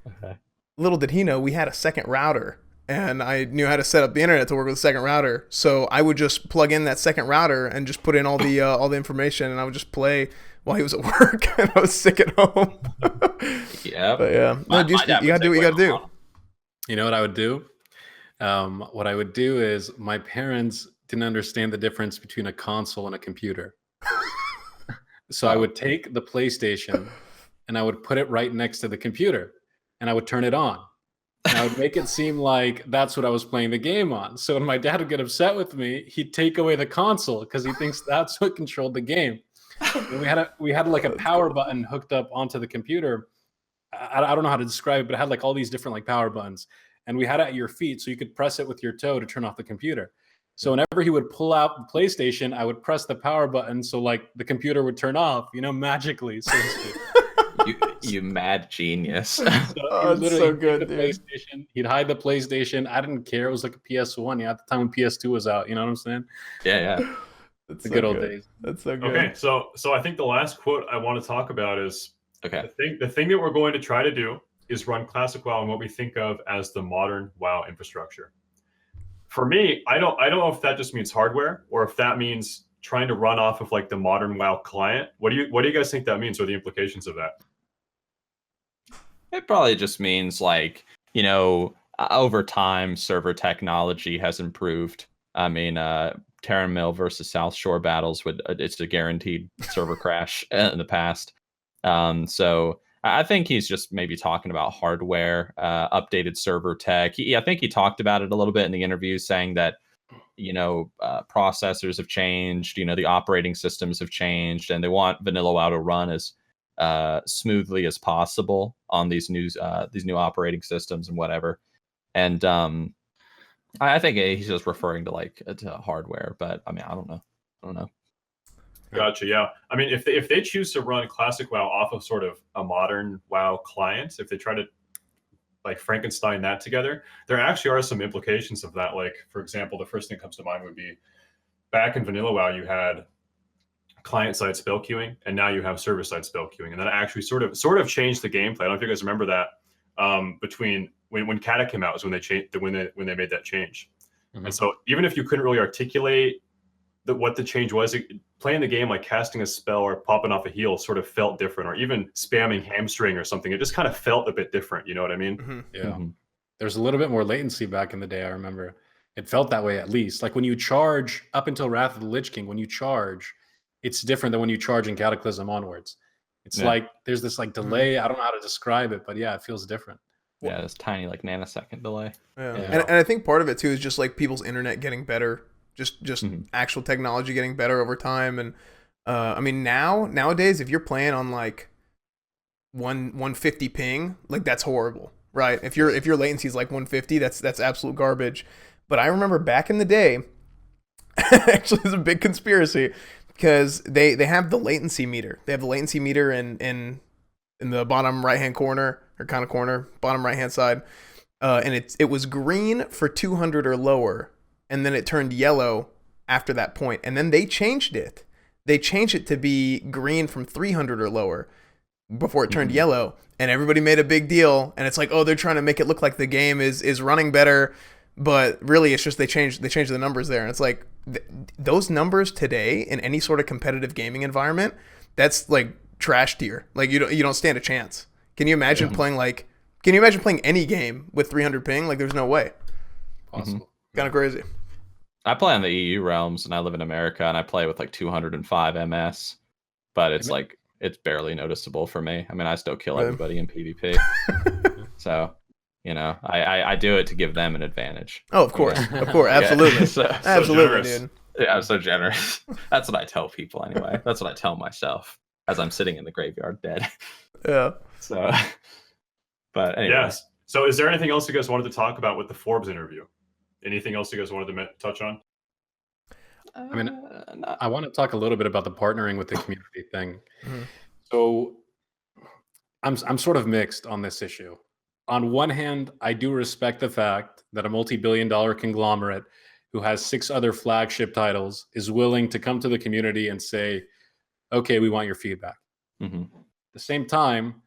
Speaker 3: Okay. Little did he know we had a second router, and I knew how to set up the internet to work with the second router. So I would just plug in that second router and just put in all the information, and I would just play while he was at work, and I was sick at home.
Speaker 4: Yeah.
Speaker 3: But yeah, no, you gotta do what you gotta do.
Speaker 1: You know what I would do? What I would do is my parents didn't understand the difference between a console and a computer. So I would take the PlayStation and I would put it right next to the computer and I would turn it on. And I would make it seem like that's what I was playing the game on. So when my dad would get upset with me, he'd take away the console because he thinks that's what controlled the game. And we had like a power button hooked up onto the computer. I don't know how to describe it, but it had like all these different like power buttons, and we had it at your feet, so you could press it with your toe to turn off the computer. So whenever he would pull out the PlayStation, I would press the power button, so like the computer would turn off, magically. So to speak.
Speaker 4: You mad genius.
Speaker 1: So
Speaker 3: it's so good, dude.
Speaker 1: PlayStation. He'd hide the PlayStation. I didn't care. It was like a PS1. Yeah, at the time when PS2 was out. You know what I'm saying?
Speaker 4: Yeah.
Speaker 3: That's
Speaker 1: the good old days.
Speaker 3: That's so good.
Speaker 2: Okay, so I think the last quote I want to talk about is the thing that we're going to try to do is run classic WoW and what we think of as the modern WoW infrastructure. For me, I don't know if that just means hardware or if that means trying to run off of like the modern WoW client. What do you guys think that means, or the implications of that?
Speaker 4: It probably just means like, over time server technology has improved. I mean, Terran Mill versus South Shore battles it's a guaranteed server crash in the past. So I think he's just maybe talking about hardware, updated server tech. I think he talked about it a little bit in the interview, saying that processors have changed, the operating systems have changed, and they want Vanilla WoW to run as smoothly as possible on these new operating systems and whatever. And I think he's just referring to hardware, but I mean, I don't know.
Speaker 2: Gotcha. Yeah. I mean, if they choose to run classic WoW off of sort of a modern WoW client, if they try to like Frankenstein that together, there actually are some implications of that. Like, for example, the first thing that comes to mind would be back in Vanilla WoW, you had client-side spell queuing, and now you have server-side spell queuing, and that actually sort of changed the gameplay. I don't know if you guys remember that. Between when Kata came out was when they changed when they made that change. Mm-hmm. And so even if you couldn't really articulate what the change was, playing the game like casting a spell or popping off a heal sort of felt different, or even spamming hamstring or something. It just kind of felt a bit different. You know what I mean?
Speaker 3: Mm-hmm.
Speaker 1: Yeah. Mm-hmm. There's a little bit more latency back in the day. I remember it felt that way, at least. Like when you charge up until Wrath of the Lich King, when you charge, it's different than when you charge in Cataclysm onwards. It's like there's this like delay. I don't know how to describe it, but yeah, it feels different.
Speaker 4: Yeah, this tiny like nanosecond delay.
Speaker 3: Yeah. And I think part of it too is just like people's internet getting better. Just actual technology getting better over time. And I mean, nowadays, if you're playing on like 150 ping, like that's horrible, right? If your latency is like 150, that's absolute garbage. But I remember back in the day, actually, it's a big conspiracy because they have the latency meter. They have the latency meter in the bottom right hand corner, or kind of corner, bottom right hand side, and it was green for 200 or lower. And then it turned yellow after that point. And then they changed it. They changed it to be green from 300 or lower before it turned yellow. And everybody made a big deal. And it's like, oh, they're trying to make it look like the game is running better. But really, it's just they changed the numbers there. And it's like those numbers today in any sort of competitive gaming environment, that's like trash tier. Like you don't stand a chance. Can you imagine playing any game with 300 ping? Like there's no way.
Speaker 1: Possible.
Speaker 3: Kind of crazy.
Speaker 4: I play on the EU realms, and I live in America, and I play with like 205 ms, but it's like it's barely noticeable for me. I mean, I still kill everybody in PvP, so I do it to give them an advantage.
Speaker 3: Oh, of course, absolutely, absolutely, dude.
Speaker 4: Yeah, I'm so generous. That's what I tell people anyway. That's what I tell myself as I'm sitting in the graveyard dead.
Speaker 3: Yeah.
Speaker 4: So, but anyways.
Speaker 2: Yes. So, is there anything else you guys wanted to talk about with the Forbes interview? Anything else you guys wanted to touch on?
Speaker 1: I mean, I want to talk a little bit about the partnering with the community thing.
Speaker 3: Mm-hmm.
Speaker 1: So I'm sort of mixed on this issue. On one hand, I do respect the fact that a multi-billion-dollar conglomerate who has 6 other flagship titles is willing to come to the community and say, okay, we want your feedback.
Speaker 4: Mm-hmm.
Speaker 1: At the same time,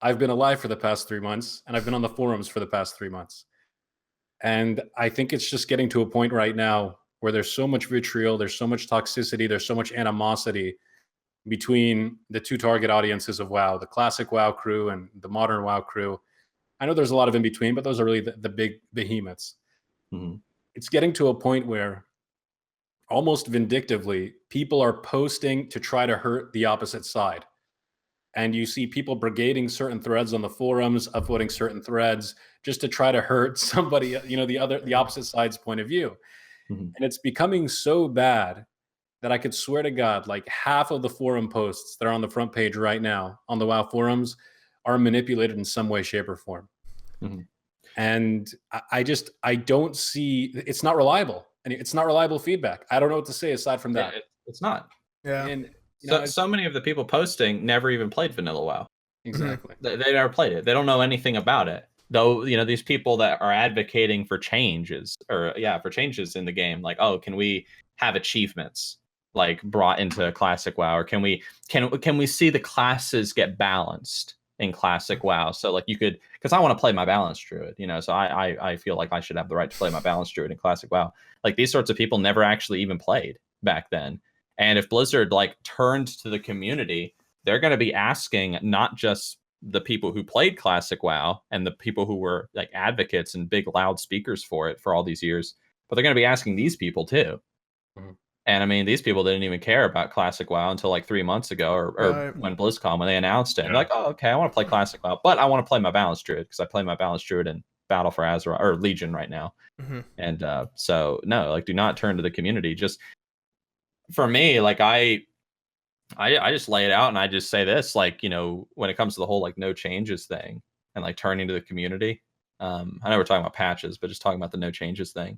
Speaker 1: I've been alive for the past 3 months, and I've been on the forums for the past 3 months. And I think it's just getting to a point right now where there's so much vitriol, there's so much toxicity, there's so much animosity between the two target audiences of WoW, the classic WoW crew and the modern WoW crew. I know there's a lot of in between, but those are really the big behemoths.
Speaker 4: Mm-hmm.
Speaker 1: It's getting to a point where almost vindictively, people are posting to try to hurt the opposite side. And you see people brigading certain threads on the forums, upvoting certain threads just to try to hurt somebody, the opposite side's point of view.
Speaker 4: Mm-hmm.
Speaker 1: And it's becoming so bad that I could swear to God, like half of the forum posts that are on the front page right now on the WoW forums are manipulated in some way, shape, or form.
Speaker 4: Mm-hmm.
Speaker 1: And I don't see, it's not reliable. And it's not reliable feedback. I don't know what to say aside from that.
Speaker 4: It's not.
Speaker 3: Yeah.
Speaker 1: And
Speaker 4: so many of the people posting never even played Vanilla WoW.
Speaker 1: Exactly.
Speaker 4: They never played it. They don't know anything about it. Though, these people that are advocating for changes in the game, like, oh, can we have achievements like brought into Classic WoW, or can we see the classes get balanced in Classic WoW? So like you could, because I want to play my balanced druid, so I feel like I should have the right to play my balanced druid in Classic WoW. Like these sorts of people never actually even played back then. And if Blizzard like turned to the community, they're going to be asking not just the people who played Classic WoW and the people who were like advocates and big loud speakers for it for all these years, but they're going to be asking these people too.
Speaker 1: Mm-hmm.
Speaker 4: And I mean, these people didn't even care about Classic WoW until like 3 months ago, or
Speaker 3: Right.
Speaker 4: when BlizzCon, when they announced it. I'm like, oh, okay, I want to play Classic WoW, but I want to play my Balance Druid because I play my Balance Druid in Battle for Azeroth or Legion right now. And so no, like, do not turn to the community. Just for me, like I just lay it out and I just say this, like, you know, when it comes to the whole like no changes thing and like turning to the community. I know we're talking about patches, but just talking about the no changes thing.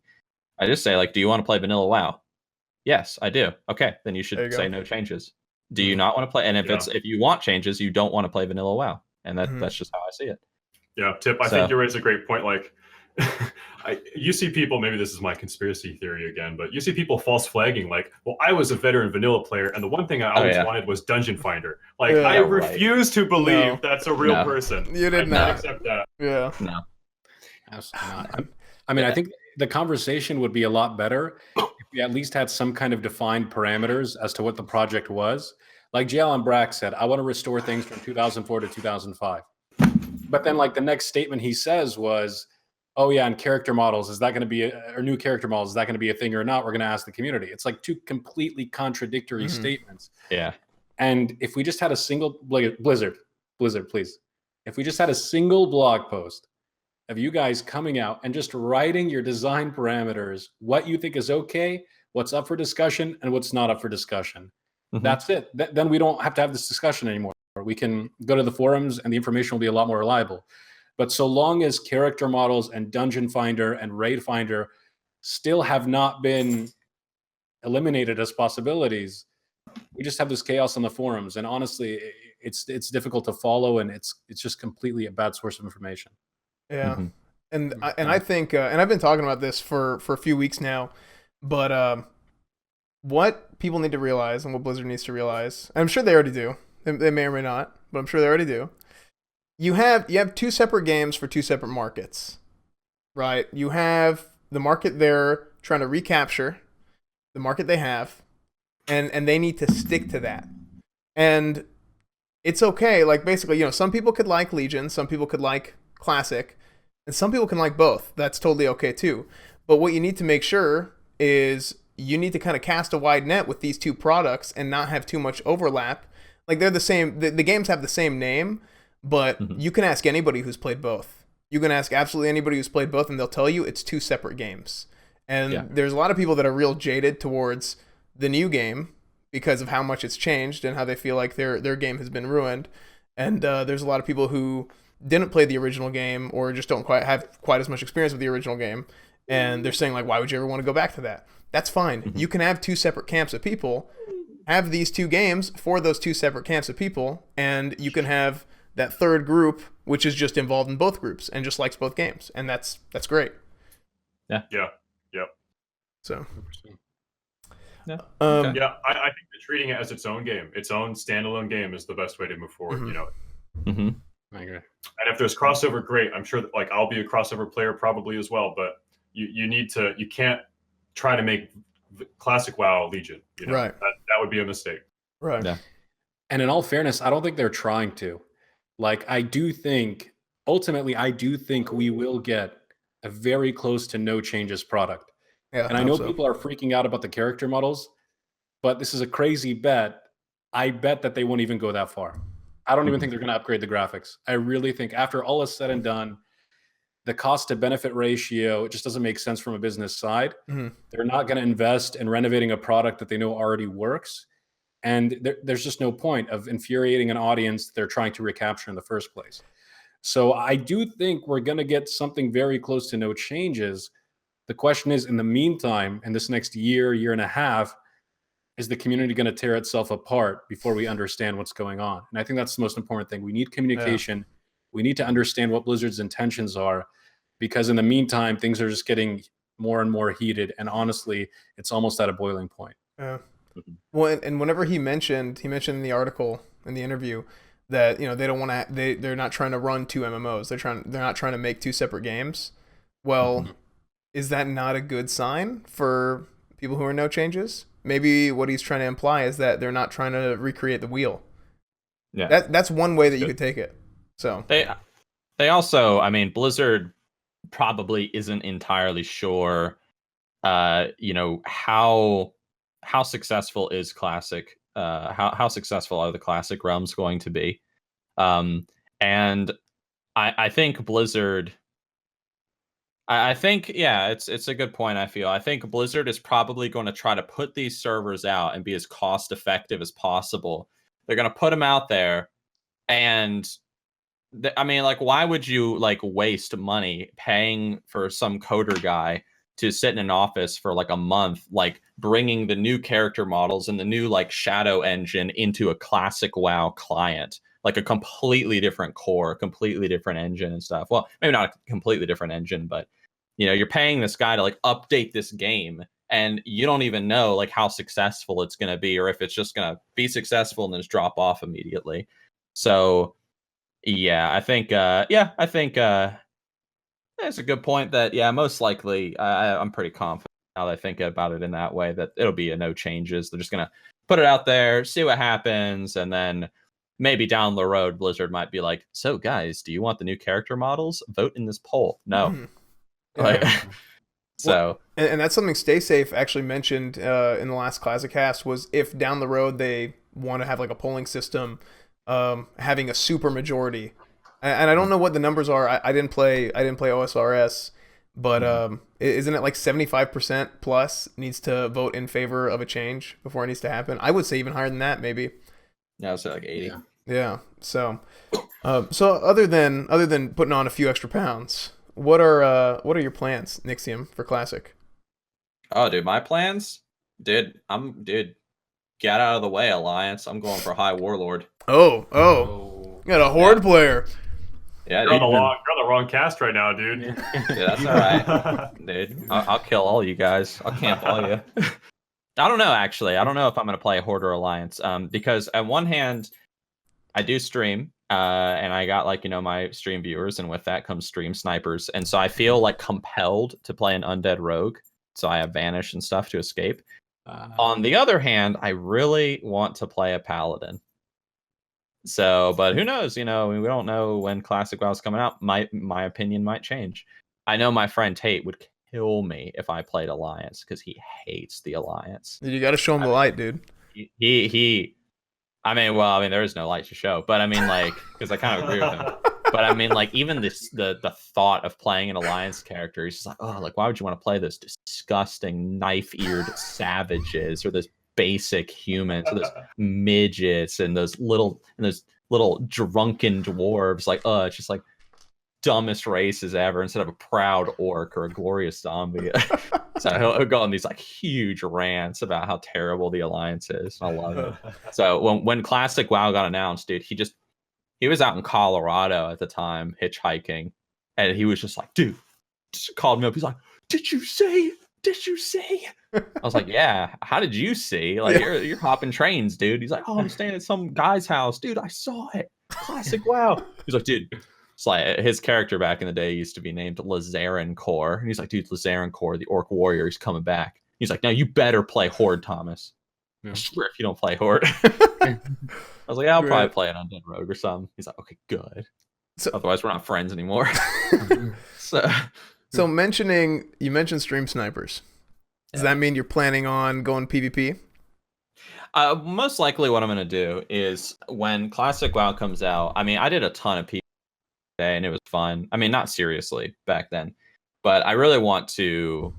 Speaker 4: I just say, like, do you want to play vanilla WoW? Yes, I do. Okay, then you should say no changes. Do you not want to play? And if you want changes, you don't want to play vanilla WoW, and that's just how I see it.
Speaker 2: Yeah, Tip, I think you raise a great point. Like, you see people, maybe this is my conspiracy theory again, but you see people false flagging, like, well, I was a veteran vanilla player, and the one thing I always wanted was Dungeon Finder. Like, I refuse to believe that's a real person.
Speaker 3: You did not
Speaker 2: accept that.
Speaker 3: Yeah.
Speaker 4: No.
Speaker 1: Absolutely not. I mean, I think the conversation would be a lot better if we at least had some kind of defined parameters as to what the project was. Like Jalen Brack said, I want to restore things from 2004 to 2005. But then, like, the next statement he says was, oh yeah, and character models, is that going to be or new character models, is that going to be a thing or not? We're going to ask the community. It's like two completely contradictory statements.
Speaker 4: Yeah.
Speaker 1: And if we just had a single Blizzard, please. If we just had a single blog post of you guys coming out and just writing your design parameters, what you think is okay, what's up for discussion, and what's not up for discussion. That's it. Then we don't have to have this discussion anymore. We can go to the forums and the information will be a lot more reliable. But so long as character models and Dungeon Finder and Raid Finder still have not been eliminated as possibilities, we just have this chaos on the forums. And honestly, it's difficult to follow, and it's just completely a bad source of information.
Speaker 3: Yeah. And I think, and I've been talking about this for a few weeks now, but what people need to realize and what Blizzard needs to realize, and I'm sure they already do, they may or may not, but I'm sure they already do. You have two separate games for two separate markets, right? You have the market they're trying to recapture, the market they have, and they need to stick to that. And it's okay. Like, basically, you know, some people could like Legion, some people could like Classic, and some people can like both. That's totally okay too. But what you need to make sure is you need to kind of cast a wide net with these two products and not have too much overlap. Like, they're the same, the games have the same name, but you can ask anybody who's played both. You can ask absolutely anybody who's played both, and they'll tell you it's two separate games. And there's a lot of people that are real jaded towards the new game because of how much it's changed and how they feel like their game has been ruined. And there's a lot of people who didn't play the original game or just don't have quite as much experience with the original game. And they're saying, like, why would you ever want to go back to that? That's fine. You can have two separate camps of people, have these two games for those two separate camps of people, and you can have that third group, which is just involved in both groups and just likes both games. And that's great.
Speaker 2: Yeah.
Speaker 3: So,
Speaker 2: I think that treating it as its own game, its own standalone game, is the best way to move forward. You know.
Speaker 1: I agree.
Speaker 2: And if there's crossover, great. I'm sure that, like, I'll be a crossover player probably as well. But you can't try to make Classic WoW Legion. You know?
Speaker 3: Right.
Speaker 2: That would be a mistake.
Speaker 3: Right.
Speaker 4: Yeah.
Speaker 1: And in all fairness, I don't think they're trying to. Like, ultimately, I do think we will get a very close to no changes product.
Speaker 3: Yeah,
Speaker 1: and I know people are freaking out about the character models, but this is a crazy bet. I bet that they won't even go that far. I don't even think they're going to upgrade the graphics. I really think after all is said and done, the cost to benefit ratio, it just doesn't make sense from a business side. They're not going to invest in renovating a product that they know already works. And there's just no point of infuriating an audience that they're trying to recapture in the first place. So I do think we're going to get something very close to no changes. The question is, in the meantime, in this next year and a half, is the community going to tear itself apart before we understand what's going on? And I think that's the most important thing. We need communication. Yeah. We need to understand what Blizzard's intentions are, because in the meantime, things are just getting more and more heated. And honestly, it's almost at a boiling point.
Speaker 3: Yeah. Well, and whenever he mentioned in the article, in the interview, that, you know, they don't want to, they're not trying to run two MMOs. They're not trying to make two separate games. Well, is that not a good sign for people who are no changes? Maybe what he's trying to imply is that they're not trying to recreate the wheel.
Speaker 4: Yeah.
Speaker 3: That's one way that you could take it. So
Speaker 4: they also, I mean, Blizzard probably isn't entirely sure, you know, how how successful is Classic? How successful are the Classic realms going to be? And I think Blizzard. I think, yeah, it's a good point. I think Blizzard is probably going to try to put these servers out and be as cost effective as possible. They're going to put them out there, and I mean, like, why would you like waste money paying for some coder guy to sit in an office for like a month, like bringing the new character models and the new like shadow engine into a classic WoW client, like a completely different core, completely different engine and stuff. Well, maybe not a completely different engine, but you're paying this guy to like update this game, and you don't even know like how successful it's going to be, or if it's just going to be successful and then just drop off immediately. So yeah, I think it's a good point that, yeah, most likely, I'm pretty confident now that I think about it in that way, that it'll be a no changes. They're just going to put it out there, see what happens, and then maybe down the road, Blizzard might be like, so guys, do you want the new character models? Vote in this poll. No. Like, so.
Speaker 3: Well, and that's something Stay Safe actually mentioned in the last ClassiCast, was if down the road they want to have like a polling system, having a super majority. And I don't know what the numbers are. I didn't play OSRS, but isn't it like 75% plus needs to vote in favor of a change before it needs to happen? I would say even higher than that, maybe.
Speaker 4: Yeah, I would say like 80.
Speaker 3: Yeah. So other than putting on a few extra pounds, what are your plans, Nixxiom, for Classic?
Speaker 4: Oh, dude, my plans, dude, get out of the way, Alliance. I'm going for High Warlord.
Speaker 3: Oh, you got a Horde player.
Speaker 2: Yeah, you're on the wrong cast right now, dude.
Speaker 4: Yeah, that's all right, dude. I'll kill all you guys. I'll camp all you. I don't know, actually. I don't know if I'm going to play Horde or Alliance, because on one hand, I do stream, and I got like, my stream viewers, and with that comes stream snipers, and so I feel like compelled to play an undead rogue, so I have Vanish and stuff to escape. On the other hand, I really want to play a paladin. So, but who knows? We don't know when Classic WoW is coming out. My opinion might change. I know my friend Tate would kill me if I played Alliance, because he hates the Alliance.
Speaker 3: You got to show him the light, dude.
Speaker 4: He. I mean, there is no light to show, but I mean, like, because I kind of agree with him. But I mean, like, even the thought of playing an Alliance character, he's just like, oh, like, why would you want to play this disgusting knife-eared savages, or this basic humans, or those midgets, and those little drunken dwarves? Like, it's just like dumbest races ever, instead of a proud orc or a glorious zombie. So he'll go on these like huge rants about how terrible the Alliance is. I love it. So when Classic WoW got announced, dude, he was out in Colorado at the time hitchhiking, and he was just like, dude, just called me up. He's like, did you see? I was like, yeah. How did you see? Like, you're hopping trains, dude. He's like, oh, I'm staying at some guy's house, dude. I saw it. Classic WoW. He's like, dude. It's like his character back in the day used to be named Lazarin Core, and he's like, dude, Lazarin Core, the Orc Warrior, he's coming back. He's like, now you better play Horde, Thomas. I swear if you don't play Horde. I was like, I'll probably play an Undead Rogue or something. He's like, okay, good. So, otherwise, we're not friends anymore. So
Speaker 3: you mentioned stream snipers. Does that mean you're planning on going PvP?
Speaker 4: Most likely what I'm going to do is when Classic WoW comes out, I mean, I did a ton of PvP today, and it was fun. I mean, not seriously back then, but I really want to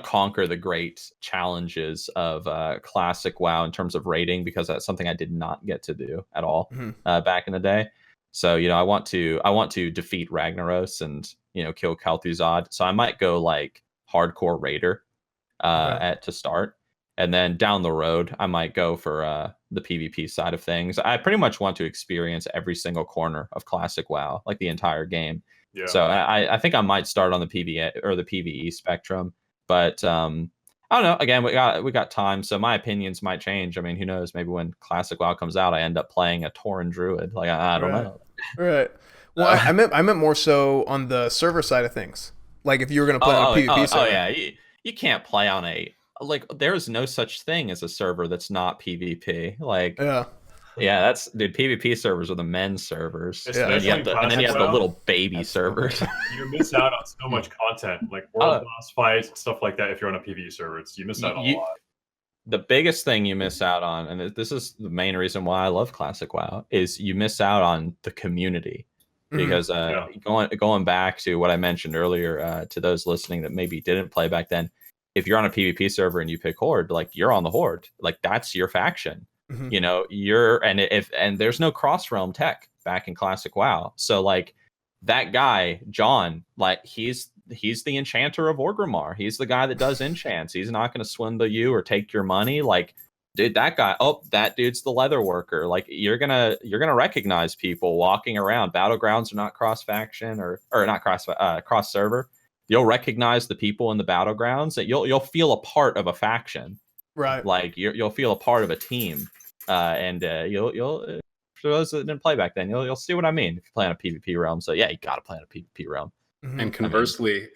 Speaker 4: conquer the great challenges of Classic WoW in terms of raiding, because that's something I did not get to do at all back in the day. So, I want to defeat Ragnaros and, kill Kel'Thuzad. So I might go like hardcore raider to start. And then down the road, I might go for the PvP side of things. I pretty much want to experience every single corner of Classic WoW, like the entire game. Yeah. So I think I might start on the PvE or the PvE spectrum. But I don't know. Again, we got time, so my opinions might change. I mean, who knows? Maybe when Classic WoW comes out, I end up playing a Tauren Druid. Like, I don't know.
Speaker 3: Right. Well, I meant more so on the server side of things. Like, if you were going to play on a PvP server.
Speaker 4: Oh yeah, you can't play on a. Like, there's no such thing as a server that's not PvP. Like, that's, dude, PvP servers are the men's servers. And then you have the little baby servers.
Speaker 2: You miss out on so much content, like world boss fights, stuff like that. If you're on a PvE server, you miss out on a lot.
Speaker 4: the biggest thing you miss out on, and this is the main reason why I love Classic WoW, is you miss out on the community. Because going back to what I mentioned earlier, to those listening that maybe didn't play back then, if you're on a PvP server and you pick Horde, like you're on the Horde, like that's your faction. You know, and there's no cross realm tech back in Classic WoW, so like that guy John, like he's the enchanter of Orgrimmar. He's the guy that does enchants. He's not going to swindle you or take your money. Like, dude, that guy, that dude's the leather worker. Like you're gonna recognize people walking around. Battlegrounds are not cross faction or not cross server. You'll recognize the people in the battlegrounds. That you'll feel a part of a faction,
Speaker 3: Right?
Speaker 4: Like you'll feel a part of a team, and you'll for those that didn't play back then, you'll see what I mean if you play on a PvP realm. So yeah, you got to play on a PvP realm.
Speaker 1: And conversely,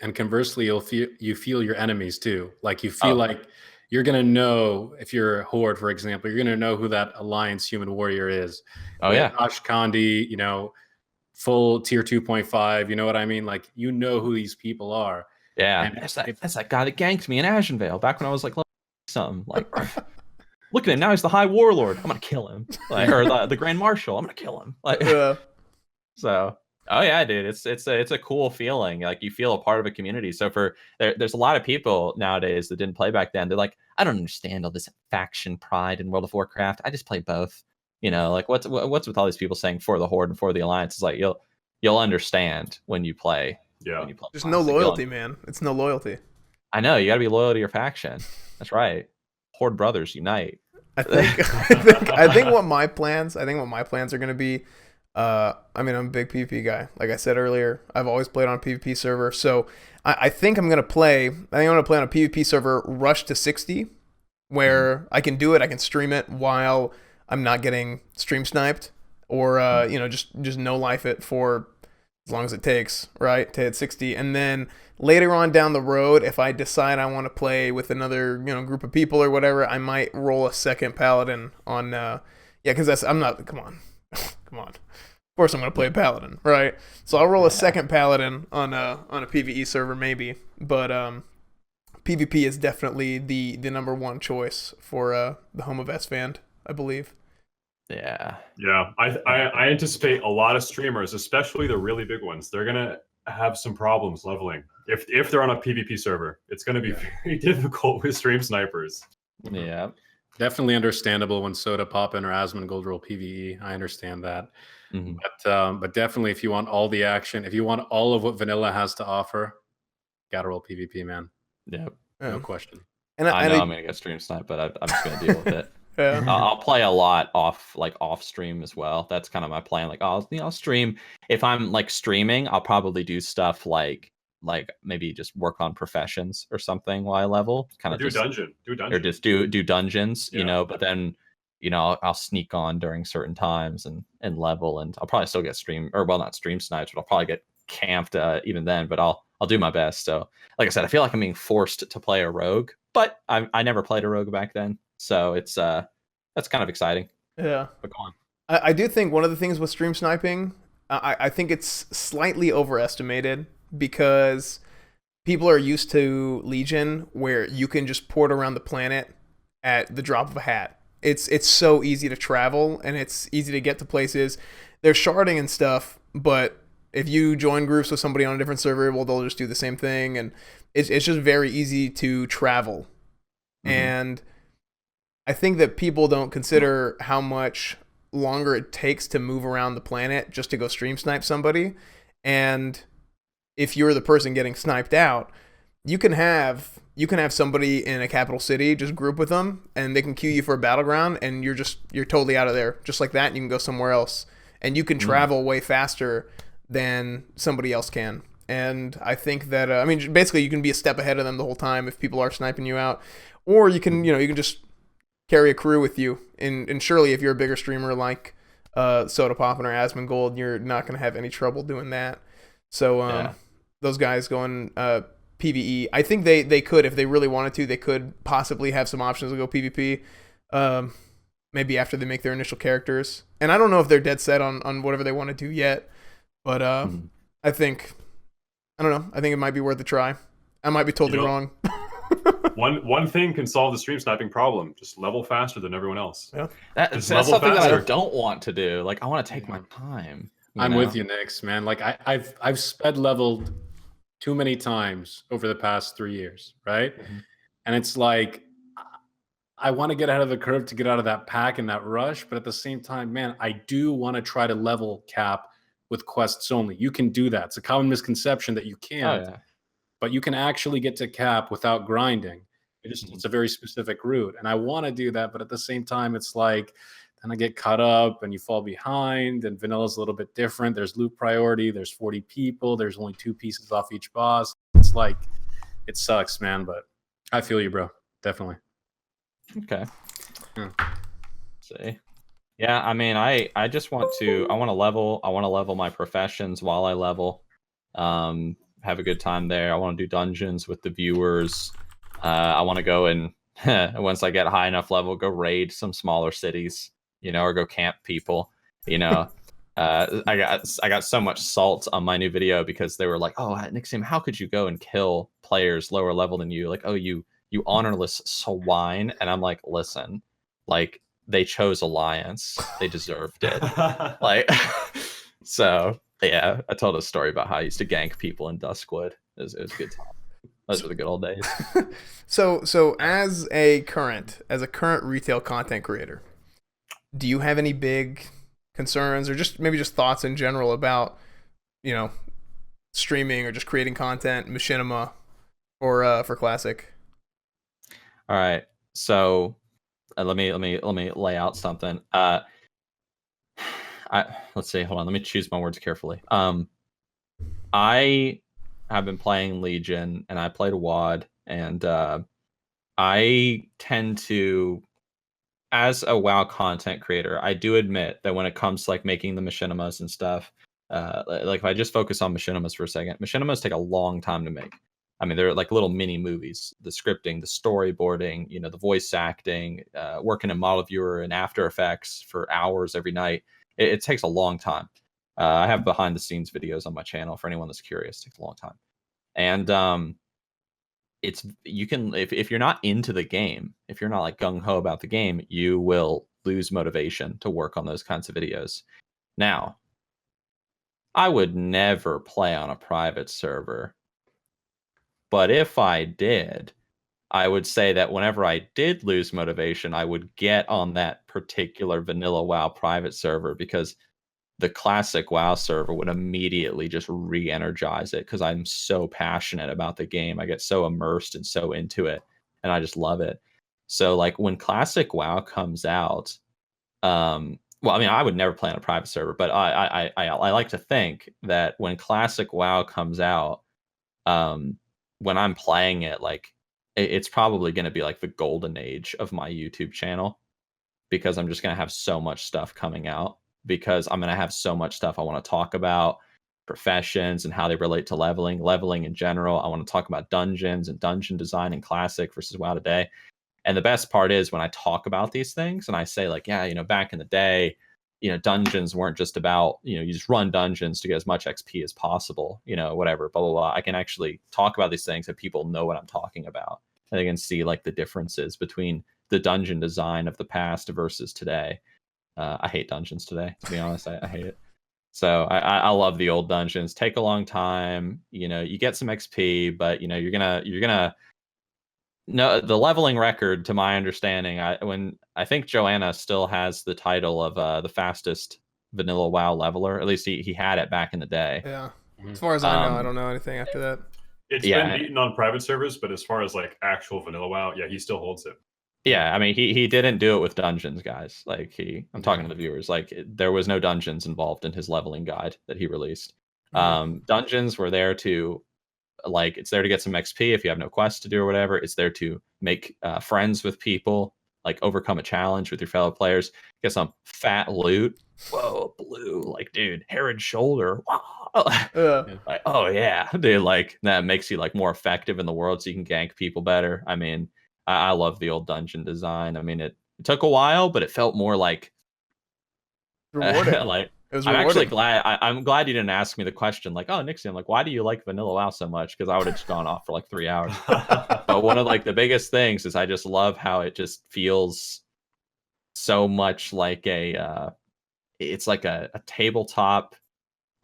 Speaker 1: you feel your enemies too. Like you feel like you're gonna know if you're a Horde, for example, you're gonna know who that Alliance human warrior is.
Speaker 4: Oh yeah,
Speaker 1: Ashkandi, you know, full tier 2.5. You know what I mean? Like you know who these people are.
Speaker 4: Yeah,
Speaker 1: And
Speaker 4: that's that guy that ganked me in Ashenvale back when I was like something. Like, look at him now; he's the High Warlord. I'm gonna kill him. Like, or the Grand Marshal. I'm gonna kill him. Like, so. Oh yeah, dude, it's a cool feeling. Like you feel a part of a community. So there's a lot of people nowadays that didn't play back then. They're like, I don't understand all this faction pride in World of Warcraft. I just play both. You know, like what's with all these people saying for the Horde and for the Alliance? It's like you'll understand when you play.
Speaker 2: Yeah,
Speaker 4: when you play
Speaker 3: there's no loyalty, man. It's no loyalty.
Speaker 4: I know, you got to be loyal to your faction. That's right. Horde brothers unite.
Speaker 3: I think what my plans are going to be. I mean, I'm a big PvP guy. Like I said earlier, I've always played on a PvP server. So I think I'm going to play on a PvP server rush to 60, where I can do it. I can stream it while I'm not getting stream sniped, or, just no life it for as long as it takes, right, to hit 60. And then later on down the road, if I decide I want to play with another, group of people or whatever, I might roll a second Paladin on, because come on. Of course I'm going to play a Paladin, right? So I'll roll a second Paladin on a PvE server maybe, but PvP is definitely the number one choice for the home of Esfand, I believe.
Speaker 2: Yeah. I anticipate a lot of streamers, especially the really big ones, they're gonna have some problems leveling if they're on a PvP server. It's gonna be very difficult with stream snipers.
Speaker 4: Yeah,
Speaker 1: definitely understandable when Soda Poppin or Asmongold roll PvE. I understand that. But definitely, if you want all the action, if you want all of what vanilla has to offer, gotta roll PvP, man.
Speaker 4: Yep,
Speaker 1: no question.
Speaker 4: And I know I'm gonna get stream sniped, but I'm just gonna deal with it.
Speaker 3: Yeah.
Speaker 4: I'll play a lot off stream as well. That's kind of my plan. Like I'll stream. If I'm like streaming, I'll probably do stuff like maybe just work on professions or something while I level. Kind of
Speaker 2: do dungeon.
Speaker 4: Or just do dungeons, but then I'll sneak on during certain times and level, and I'll probably still get not stream sniped, but I'll probably get camped even then, but I'll do my best. So like I said, I feel like I'm being forced to play a rogue, but I never played a rogue back then. So it's that's kind of exciting.
Speaker 3: Yeah.
Speaker 4: But go on.
Speaker 3: I do think one of the things with stream sniping, I think it's slightly overestimated, because people are used to Legion where you can just port around the planet at the drop of a hat. It's so easy to travel, and it's easy to get to places. There's sharding and stuff, but if you join groups with somebody on a different server, well, they'll just do the same thing, and it's just very easy to travel. And I think that people don't consider how much longer it takes to move around the planet just to go stream snipe somebody. And if you're the person getting sniped out, you can have somebody in a capital city, just group with them, and they can queue you for a battleground, and you're totally out of there just like that, and you can go somewhere else, and you can travel way faster than somebody else can. And I think that basically you can be a step ahead of them the whole time if people are sniping you out, or you can you can just carry a crew with you, and surely if you're a bigger streamer like Soda Poppin or Asmongold, you're not going to have any trouble doing that. So those guys going PvE, I think they could, if they really wanted to, they could possibly have some options to go PvP, maybe after they make their initial characters. And I don't know if they're dead set on whatever they want to do yet, but I think it might be worth a try. I might be totally wrong.
Speaker 2: One thing can solve the stream sniping problem. Just level faster than everyone else.
Speaker 3: Yeah.
Speaker 4: That's
Speaker 2: Just
Speaker 4: something
Speaker 2: level
Speaker 4: that I
Speaker 2: faster.
Speaker 4: don't want to do. Like, I want to take my time.
Speaker 1: I'm with you, Nix, man. Like I've sped leveled too many times over the past 3 years, right?
Speaker 4: Mhm.
Speaker 1: And it's like I want to get ahead of the curve to get out of that pack and that rush, but at the same time, man, I do want to try to level cap with quests only. You can do that. It's a common misconception that you
Speaker 4: Oh
Speaker 1: can't,
Speaker 4: yeah.
Speaker 1: but you can actually get to cap without grinding. It's a very specific route, and I want to do that, but at the same time, it's like then I get caught up and you fall behind. And vanilla's a little bit different. There's loot priority. There's 40 people. There's only 2 pieces off each boss. It's like it sucks, man. But I feel you, bro. Definitely.
Speaker 4: Okay.
Speaker 1: Yeah.
Speaker 4: See. Yeah, I mean, I just want to level my professions while I level. Have a good time there. I want to do dungeons with the viewers. I want to go and once I get high enough level, go raid some smaller cities, or go camp people. I got so much salt on my new video because they were like, "Oh, Nixxiom, how could you go and kill players lower level than you? Like, oh, you honorless swine." And I'm like, listen, like they chose alliance, they deserved it. Like, so yeah, I told a story about how I used to gank people in Duskwood. It was a good time. Those were the good old days.
Speaker 3: So as a current retail content creator, do you have any big concerns or maybe just thoughts in general about, streaming or just creating content, machinima, or for Classic?
Speaker 4: All right, so let me lay out something. Let's see. Hold on. Let me choose my words carefully. I have been playing Legion, and I played WoD, and I tend to, as a WoW content creator, I do admit that when it comes to like making the machinimas and stuff, like if I just focus on machinimas for a second, machinimas take a long time to make. I mean, they're like little mini movies. The scripting, the storyboarding, the voice acting, working in Model Viewer and After Effects for hours every night. It takes a long time. I have behind the scenes videos on my channel for anyone that's curious. It takes a long time. And if you're not into the game, if you're not like gung ho about the game, you will lose motivation to work on those kinds of videos. Now, I would never play on a private server. But if I did, I would say that whenever I did lose motivation, I would get on that particular vanilla WoW private server because the classic WoW server would immediately just re-energize it because I'm so passionate about the game. I get so immersed and so into it, and I just love it. So like when classic WoW comes out, well, I mean, I would never play on a private server, but I like to think that when classic WoW comes out, when I'm playing it, like it's probably going to be like the golden age of my YouTube channel because I'm just going to have so much stuff coming out because I'm going to have so much stuff I want to talk about, professions and how they relate to leveling in general. I want to talk about dungeons and dungeon design and classic versus WoW today. And the best part is when I talk about these things and I say like, yeah, back in the day, dungeons weren't just about, you just run dungeons to get as much XP as possible, whatever, blah, blah, blah. I can actually talk about these things that people know what I'm talking about. And they can see like the differences between the dungeon design of the past versus today. I hate dungeons today, to be honest. I hate it. So I love the old dungeons. Take a long time. You get some XP, but you're gonna no, the leveling record, to my understanding, I think Joanna still has the title of the fastest vanilla WoW leveler. At least he had it back in the day.
Speaker 3: Yeah. As far as I know, I don't know anything after that.
Speaker 2: It's been beaten on private servers, but as far as like actual vanilla WoW, yeah, he still holds it.
Speaker 4: Yeah, I mean, he didn't do it with dungeons, guys. Like I'm talking to the viewers. Like there was no dungeons involved in his leveling guide that he released. Dungeons were there to, like, it's there to get some XP if you have no quest to do or whatever. It's there to make friends with people, like overcome a challenge with your fellow players, get some fat loot. Whoa, blue, like, dude, Herod's shoulder. Wow. Like, oh yeah, dude, like that makes you like more effective in the world so you can gank people better. I mean, I love the old dungeon design. I mean, it took a while, but it felt more like
Speaker 3: rewarding. It was
Speaker 4: I'm
Speaker 3: rewarding.
Speaker 4: actually glad. I'm glad you didn't ask me the question like, "Oh, Nixxiom, like, why do you like Vanilla WoW so much?" Because I would have just gone off for like 3 hours. But one of like the biggest things is I just love how it just feels so much like it's like a tabletop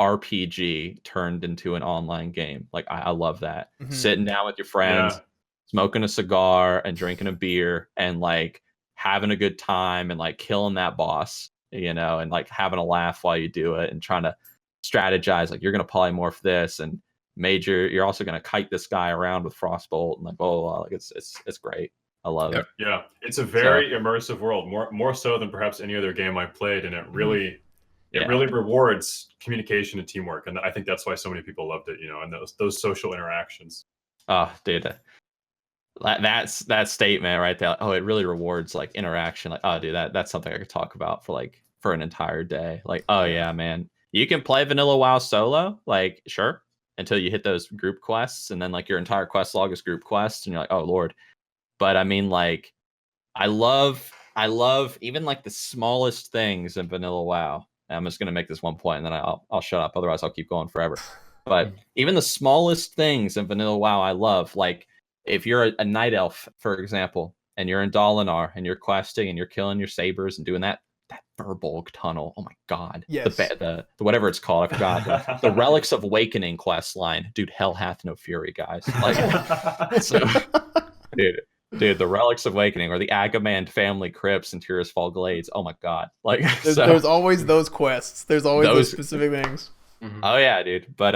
Speaker 4: RPG turned into an online game. Like I love that. Sitting down with your friends, smoking a cigar and drinking a beer and like having a good time and like killing that boss, and like having a laugh while you do it and trying to strategize. Like you're gonna polymorph this and you're also gonna kite this guy around with frostbolt and like like it's great. I love it.
Speaker 2: Yeah, it's a very immersive world, more so than perhaps any other game I played, and it really rewards communication and teamwork, and I think that's why so many people loved it. And those social interactions.
Speaker 4: Oh, dude, that's that statement right there. Oh, it really rewards like interaction. Like, oh, dude, that's something I could talk about for an entire day. Like, oh yeah, man, you can play Vanilla WoW solo, like sure, until you hit those group quests, and then like your entire quest log is group quests, and you're like, oh lord. But I mean, like, I love even like the smallest things in Vanilla WoW. And I'm just gonna make this one point, and then I'll shut up. Otherwise, I'll keep going forever. But even the smallest things in Vanilla WoW, I love. Like if you're a night elf, for example, and you're in Dalinar and you're questing and you're killing your sabers and doing that Furbolg tunnel. Oh my god.
Speaker 3: Yes.
Speaker 4: The whatever it's called, I forgot. The Relics of Awakening quest line. Dude, hell hath no fury, guys. Like so, Dude, the Relics of Awakening or the Agamand family crypts in Tirisfal Glades. Oh my god. Like
Speaker 3: there's always those quests. There's always those specific things.
Speaker 4: Oh yeah, dude. But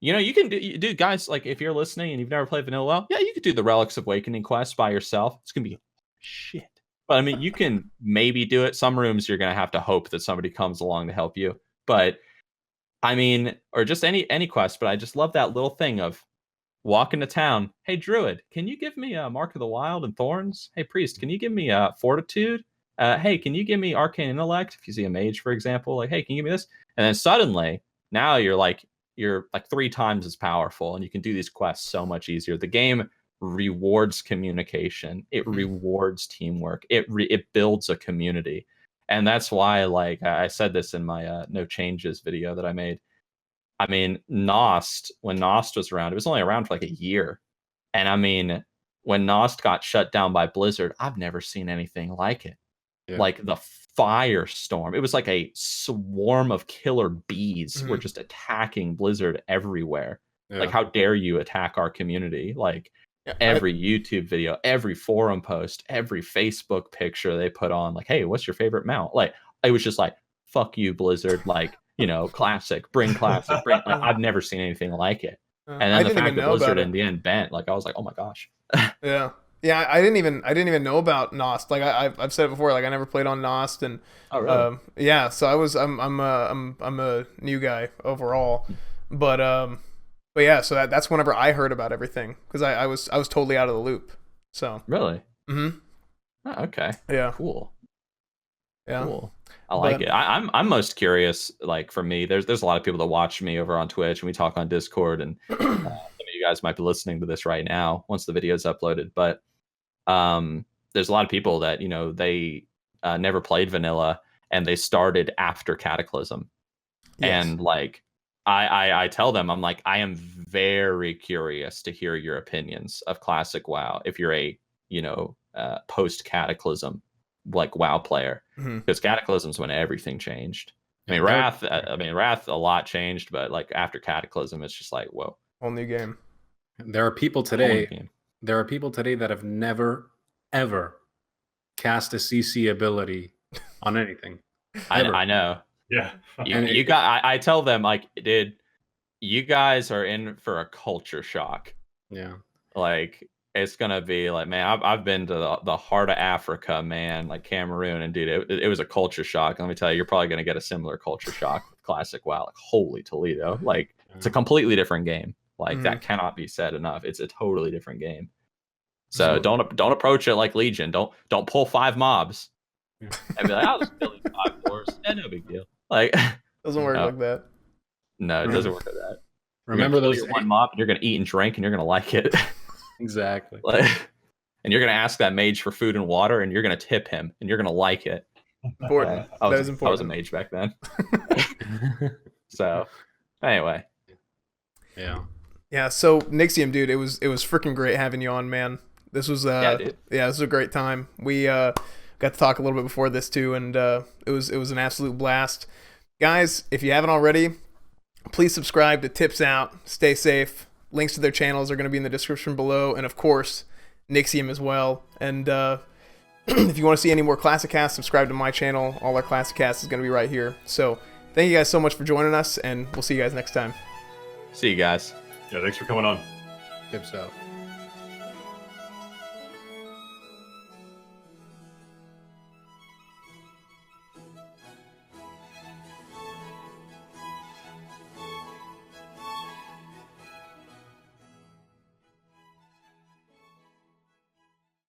Speaker 4: you can do guys, like if you're listening and you've never played Vanilla WoW, yeah, you could do the Relics of Awakening quest by yourself. It's gonna be shit. But I mean, you can maybe do it. Some rooms you're gonna have to hope that somebody comes along to help you. But I mean, or just any quest. But I just love that little thing of walk into town. Hey, Druid, can you give me a Mark of the Wild and Thorns? Hey, Priest, can you give me Fortitude? Hey, can you give me Arcane Intellect? If you see a mage, for example, like, hey, can you give me this? And then suddenly, now you're like 3 times as powerful, and you can do these quests so much easier. The game rewards communication. It rewards teamwork. It builds a community, and that's why, like I said this in my No Changes video that I made. I mean, Nost, when Nost was around, it was only around for like a year. And I mean, when Nost got shut down by Blizzard, I've never seen anything like it. Yeah. Like the firestorm. It was like a swarm of killer bees were just attacking Blizzard everywhere. Yeah. Like, how dare you attack our community? Like, every YouTube video, every forum post, every Facebook picture they put on, like, hey, what's your favorite mount? Like, it was just like, fuck you, Blizzard. Like, classic, bring classic, bring. Like, I've never seen anything like it. And then the fact that Blizzard in the end bent, like, I was like, oh my gosh.
Speaker 3: Yeah, I didn't even know about Nost. Like I've said it before. Like I never played on Nost, and
Speaker 4: oh really?
Speaker 3: So I'm a new guy overall, but yeah. So that's whenever I heard about everything, because I was totally out of the loop. So
Speaker 4: really. Oh, okay.
Speaker 3: Yeah.
Speaker 4: Cool.
Speaker 3: Yeah.
Speaker 4: Cool. I like it. I'm most curious. Like for me, there's a lot of people that watch me over on Twitch, and we talk on Discord, and some of you guys might be listening to this right now once the video is uploaded. But there's a lot of people that they never played vanilla, and they started after Cataclysm. Yes. And like I tell them, I'm like, I am very curious to hear your opinions of classic WoW if you're a post Cataclysm like WoW player, because Cataclysm's when everything changed. I mean, Wrath a lot changed, but like after Cataclysm, it's just like, whoa,
Speaker 3: whole new game.
Speaker 1: There are people today that have never ever cast a CC ability on anything.
Speaker 4: I know.
Speaker 2: Yeah.
Speaker 4: I tell them, like, dude, you guys are in for a culture shock.
Speaker 1: Yeah.
Speaker 4: Like, it's gonna be like, man, I've been to the heart of Africa, man, like Cameroon, and dude, it was a culture shock. Let me tell you, you're probably gonna get a similar culture shock with classic WoW. Like, holy Toledo, like it's a completely different game. Like that cannot be said enough. It's a totally different game. So don't approach it like Legion. Don't pull 5 mobs and be like, I'll just kill these 5 dwarves. Yeah, no big deal. Like,
Speaker 3: doesn't work like that.
Speaker 4: No, it doesn't work like that.
Speaker 1: Remember those
Speaker 4: 1 mob, and you're gonna eat and drink, and you're gonna like it.
Speaker 1: Exactly.
Speaker 4: Like, and you're gonna ask that mage for food and water, and you're gonna tip him, and you're gonna like it.
Speaker 3: Important.
Speaker 4: I
Speaker 3: That
Speaker 4: was
Speaker 3: is
Speaker 4: I was a
Speaker 3: important.
Speaker 4: mage back then. So anyway,
Speaker 1: Yeah.
Speaker 3: Yeah, so Nixxiom, dude, it was freaking great having you on, man. This was
Speaker 4: dude.
Speaker 3: this was a great time. We got to talk a little bit before this too, and it was an absolute blast. Guys, if you haven't already, please subscribe to Tipsout. Stay safe. Links to their channels are going to be in the description below, and of course, Nixxiom as well. And if you want to see any more ClassiCast, subscribe to my channel. All our ClassiCast is going to be right here. So thank you guys so much for joining us, and we'll see you guys next time.
Speaker 4: See you guys.
Speaker 2: Yeah, thanks for coming on.
Speaker 1: Tips out.